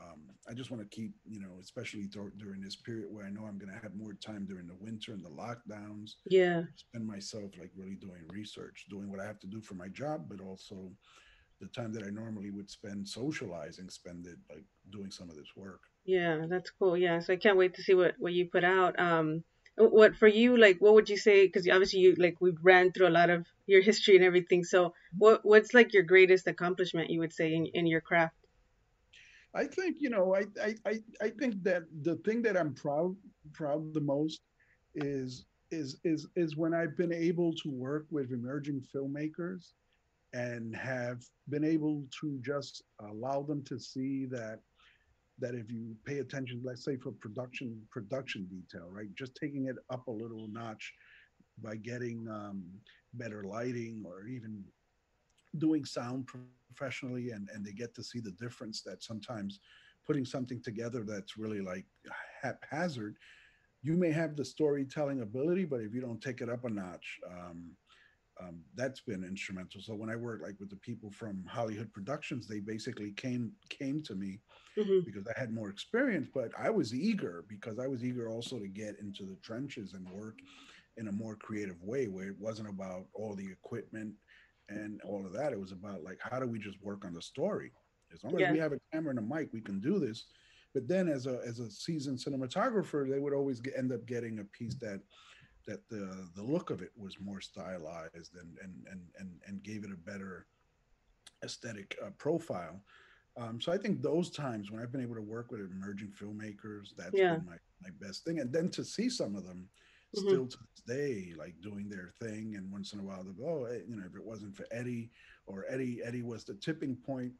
I just want to keep, especially during this period where I know I'm going to have more time during the winter and the lockdowns, yeah, spend myself like really doing research, doing what I have to do for my job, but also the time that I normally would spend socializing, spend it like doing some of this work. yeah. That's cool. Yeah, so I can't wait to see what you put out. What for you? Like, what would you say? Because obviously you like we've ran through a lot of your history and everything. So what's like your greatest accomplishment you would say in your craft? I think I think that the thing that I'm proud the most is when I've been able to work with emerging filmmakers and have been able to just allow them to see that if you pay attention, let's say for production detail, right, just taking it up a little notch by getting better lighting or even doing sound professionally, and they get to see the difference that sometimes putting something together that's really like haphazard, you may have the storytelling ability, but if you don't take it up a notch, that's been instrumental. So when I work like with the people from Hollyhood Productions, they basically came to me Hmm. because I had more experience, but I was eager because I was eager also to get into the trenches and work in a more creative way where it wasn't about all the equipment and all of that. It was about like, how do we just work on the story? As long as Yeah, we have a camera and a mic, we can do this. But then as a seasoned cinematographer, they would always end up getting a piece that the look of it was more stylized and gave it a better aesthetic profile. So I think those times when I've been able to work with emerging filmmakers, that's yeah, been my best thing. And then to see some of them hmm, still to this day, like doing their thing, and once in a while they go, oh, if it wasn't for Eddie, or Eddie was the tipping point.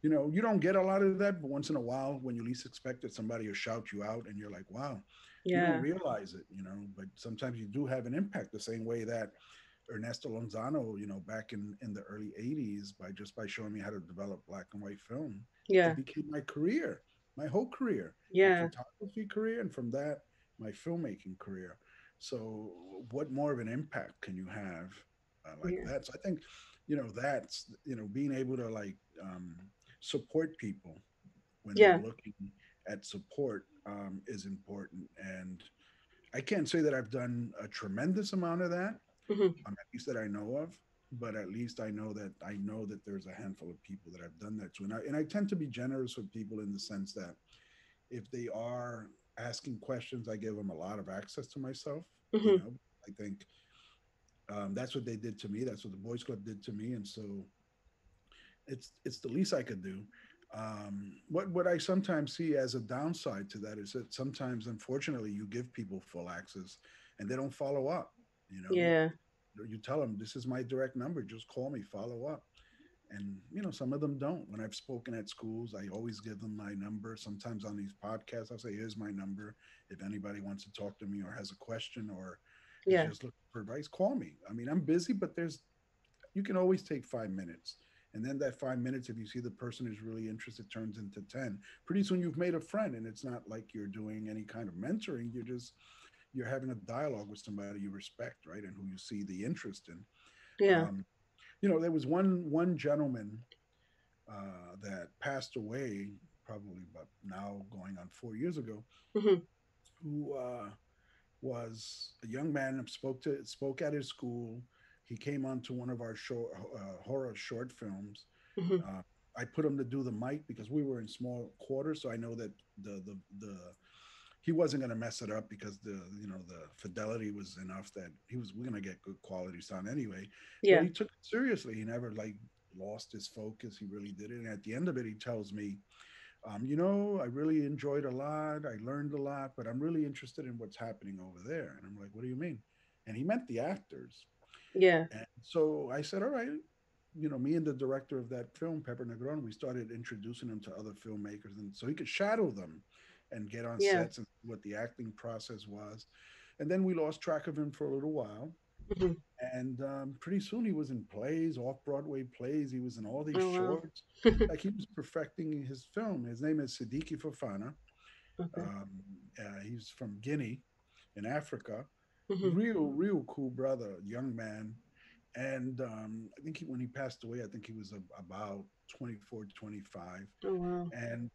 You don't get a lot of that, but once in a while, when you least expect it, somebody will shout you out, and you're like, wow, you don't yeah, realize it, but sometimes you do have an impact the same way that Ernesto Lonzano, back in the early 80s, by showing me how to develop black and white film. It Yeah. became my career, my whole career, my Yeah. photography career, and from that, my filmmaking career. So, what more of an impact can you have like Yeah. that? So, I think, that's, being able to like support people when they're Yeah. looking at support is important. And I can't say that I've done a tremendous amount of that, Hmm. at least that I know of. But at least I know that there's a handful of people that I've done that to, and I tend to be generous with people in the sense that if they are asking questions, I give them a lot of access to myself. You Hmm. know, I think that's what they did to me. That's what the Boys Club did to me, and so it's the least I could do. What I sometimes see as a downside to that is that sometimes, unfortunately, you give people full access and they don't follow up. You know, Yeah. you tell them this is my direct number, just call me, follow up. And some of them don't. When I've spoken at schools, I always give them my number. Sometimes on these podcasts, I'll say, here's my number. If anybody wants to talk to me or has a question or is Yeah. just looking for advice, call me. I mean, I'm busy, but you can always take 5 minutes. And then that 5 minutes, if you see the person is really interested, turns into 10. Pretty soon you've made a friend. And it's not like you're doing any kind of mentoring. You're having a dialogue with somebody you respect, right? And who you see the interest in. Yeah. Um, there was one gentleman that passed away probably about now going on 4 years ago, Hmm. who was a young man, spoke at his school. He came onto one of our horror short films. Hmm. Uh, I put him to do the mic because we were in small quarters, so I know that the he wasn't going to mess it up because the fidelity was enough that we're going to get good quality sound anyway. But Yeah. he took it seriously. He never like lost his focus. He really did it. And at the end of it, he tells me, I really enjoyed a lot. I learned a lot, but I'm really interested in what's happening over there. And I'm like, what do you mean? And he meant the actors. Yeah. And so I said, all right. Me and the director of that film, Pepper Negron, we started introducing him to other filmmakers, and so he could shadow them and get on Yeah. sets and see what the acting process was. And then we lost track of him for a little while. Hmm. And pretty soon he was in plays, off Broadway plays. He was in all these Oh wow. shorts. Like he was perfecting his film. His name is Siddiqui Fofana. Okay. Um, he's from Guinea in Africa. Hmm. Real cool brother, young man. And I think when he passed away, I think he was about 24, 25. Oh wow. And,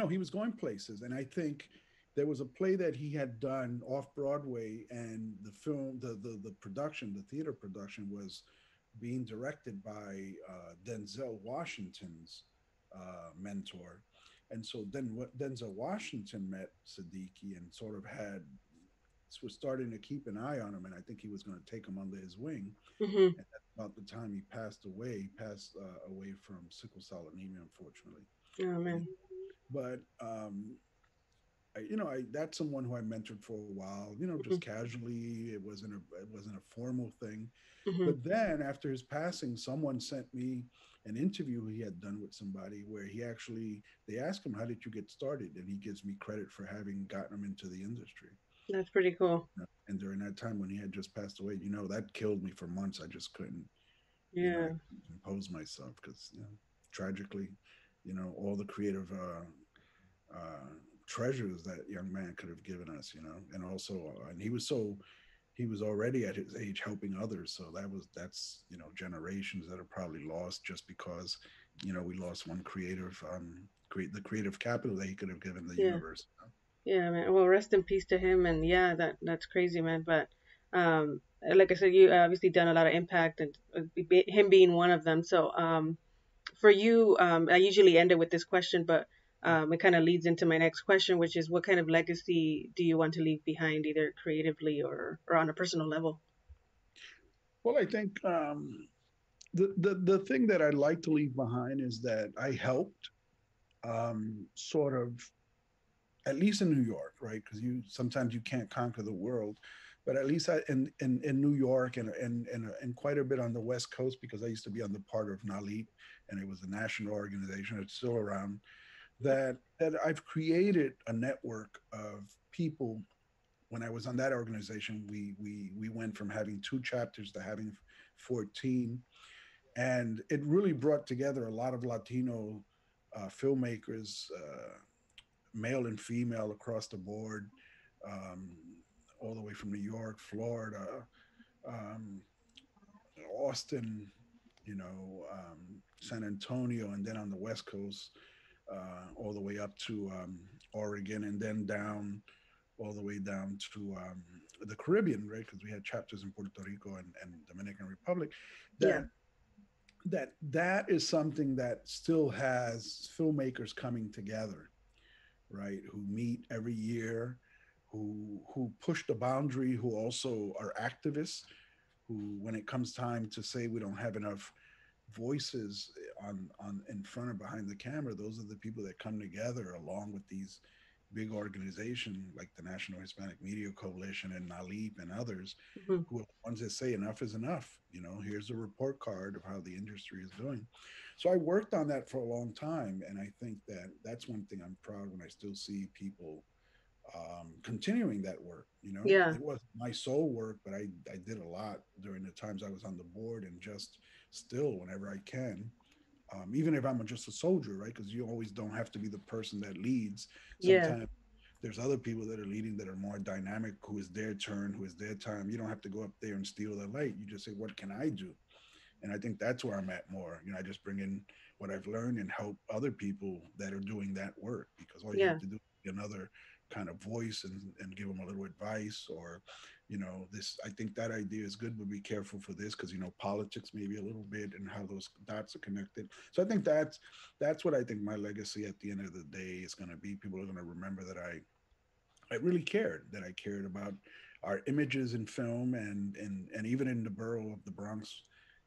he was going places. And I think there was a play that he had done off Broadway, and the film, the production, the theater production was being directed by Denzel Washington's mentor. And so then what Denzel Washington met Siddiqui and sort of was starting to keep an eye on him, and I think he was going to take him under his wing. Hmm. And that's about the time he passed away. He passed away from sickle cell anemia, unfortunately. Oh And man. but that's someone who I mentored for a while. Just Hmm. casually. It wasn't a formal thing. Hmm. But then after his passing, someone sent me an interview he had done with somebody where they asked him, how did you get started? And he gives me credit for having gotten him into the industry. That's pretty cool. And during that time when he had just passed away, that killed me for months. I just couldn't, I Yeah. couldn't compose myself because, tragically, all the creative uh, treasures that young man could have given us, and also, and he was already at his age helping others. So that's, generations that are probably lost just because, we lost one the creative capital that he could have given the Yeah. universe. Yeah, man. Well, rest in peace to him. And yeah, that's crazy, man. But like I said, you obviously done a lot of impact, and him being one of them. So for you, I usually end it with this question, but it kind of leads into my next question, which is, what kind of legacy do you want to leave behind, either creatively or on a personal level? Well, I think the thing that I'd like to leave behind is that I helped sort of, at least in New York, right? Because sometimes you can't conquer the world, but at least in New York and quite a bit on the West Coast, because I used to be on the part of Nalit, and it was a national organization. It's still around. That I've created a network of people when I was on that organization, we went from having 2 chapters to having 14, and it really brought together a lot of Latino filmmakers, male and female across the board, um, all the way from New York, Florida, um, Austin, San Antonio, and then on the West Coast, all the way up to Oregon, and then down all the way down to the Caribbean, right? Because we had chapters in Puerto Rico and Dominican Republic. Yeah. That is something that still has filmmakers coming together, right? Who meet every year, who push the boundary, who also are activists, who, when it comes time to say we don't have enough voices on in front or behind the camera, those are the people that come together along with these big organizations like the National Hispanic Media Coalition and NALIP and others, Hmm. who are the ones that say enough is enough. Here's a report card of how the industry is doing. So I worked on that for a long time, and I think that that's one thing I'm proud when I still see people continuing that work. Yeah. It wasn't my sole work, but I did a lot during the times I was on the board, and just still, whenever I can, even if I'm just a soldier, right? Because you always don't have to be the person that leads. Yeah. Sometimes there's other people that are leading that are more dynamic, who is their turn, who is their time. You don't have to go up there and steal the light. You just say, what can I do? And I think that's where I'm at more. I just bring in what I've learned and help other people that are doing that work, because all you Yeah. have to do is be another kind of voice and give them a little advice, or this. I think that idea is good, but be careful for this, because politics maybe a little bit and how those dots are connected. So I think that's what I think my legacy at the end of the day is going to be. People are going to remember that I really cared, that I cared about our images in film, and even in the borough of the Bronx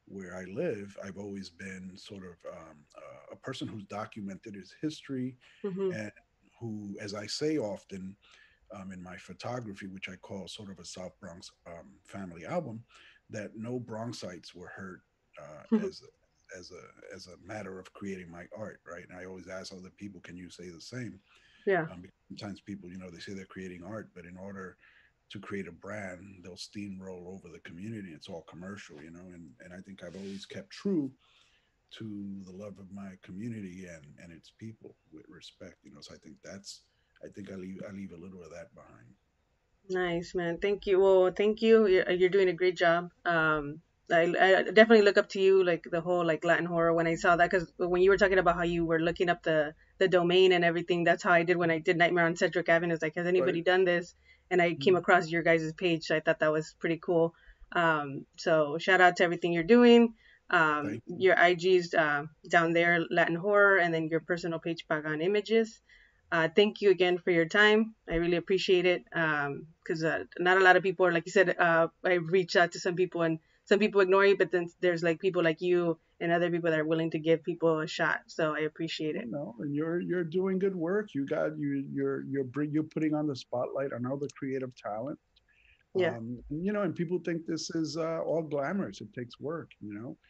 where I live. I've always been sort of a person who's documented his history, Hmm. and who, as I say often, in my photography, which I call sort of a South Bronx family album, that no Bronxites were hurt as a matter of creating my art, right? And I always ask other people, can you say the same? Yeah. Because sometimes people, they say they're creating art, but in order to create a brand, they'll steamroll over the community. It's all commercial, and I think I've always kept true to the love of my community and its people with respect. So I think I leave a little of that behind. Nice, man. Thank you. Well, thank you. You're doing a great job. I definitely look up to you, like the whole like Latin horror. When I saw that, because when you were talking about how you were looking up the domain and everything, that's how I did when I did Nightmare on Sedgwick Avenue. It's like, has Right. anybody done this? And I came Mhm. across your guys' page, so I thought that was pretty cool. So shout out to everything you're doing. Thank you. Your IG's down there, Latin horror, and then your personal page, Pagan Images. Thank you again for your time. I really appreciate it. Because not a lot of people are, like you said, I reached out to some people and some people ignore you, but then there's like people like you and other people that are willing to give people a shot. So I appreciate it. And you're doing good work. You're putting on the spotlight on all the creative talent. Yeah, And people think this is all glamorous. It takes work.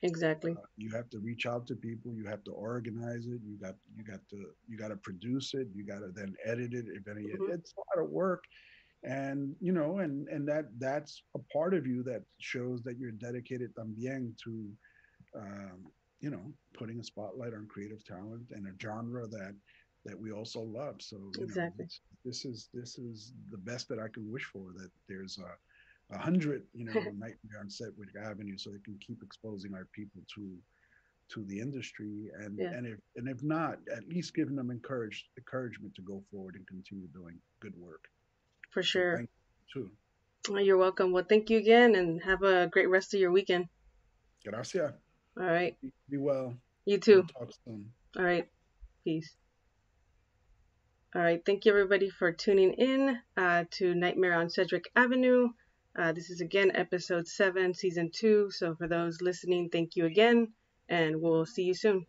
exactly. You have to reach out to people. You have to organize it. You got to produce it. You got to then edit it. If any, Hmm. it's a lot of work. And that's a part of you that shows that you're dedicated también to um, putting a spotlight on creative talent and a genre that we also love. So Exactly. this is the best that I can wish for. That there's 100 Nightmare on Sedgwick Avenue, so they can keep exposing our people to the industry, and Yeah, if not, at least giving them encouragement to go forward and continue doing good work. for So sure. thank you too. You're welcome. Well, thank you again and have a great rest of your weekend. Gracias. All right. Be well. You We'll too. talk soon. All right. Peace. All right. Thank you, everybody, for tuning in to Nightmare on Sedgwick Avenue. This is again episode 7, season 2. So for those listening, thank you again, and we'll see you soon.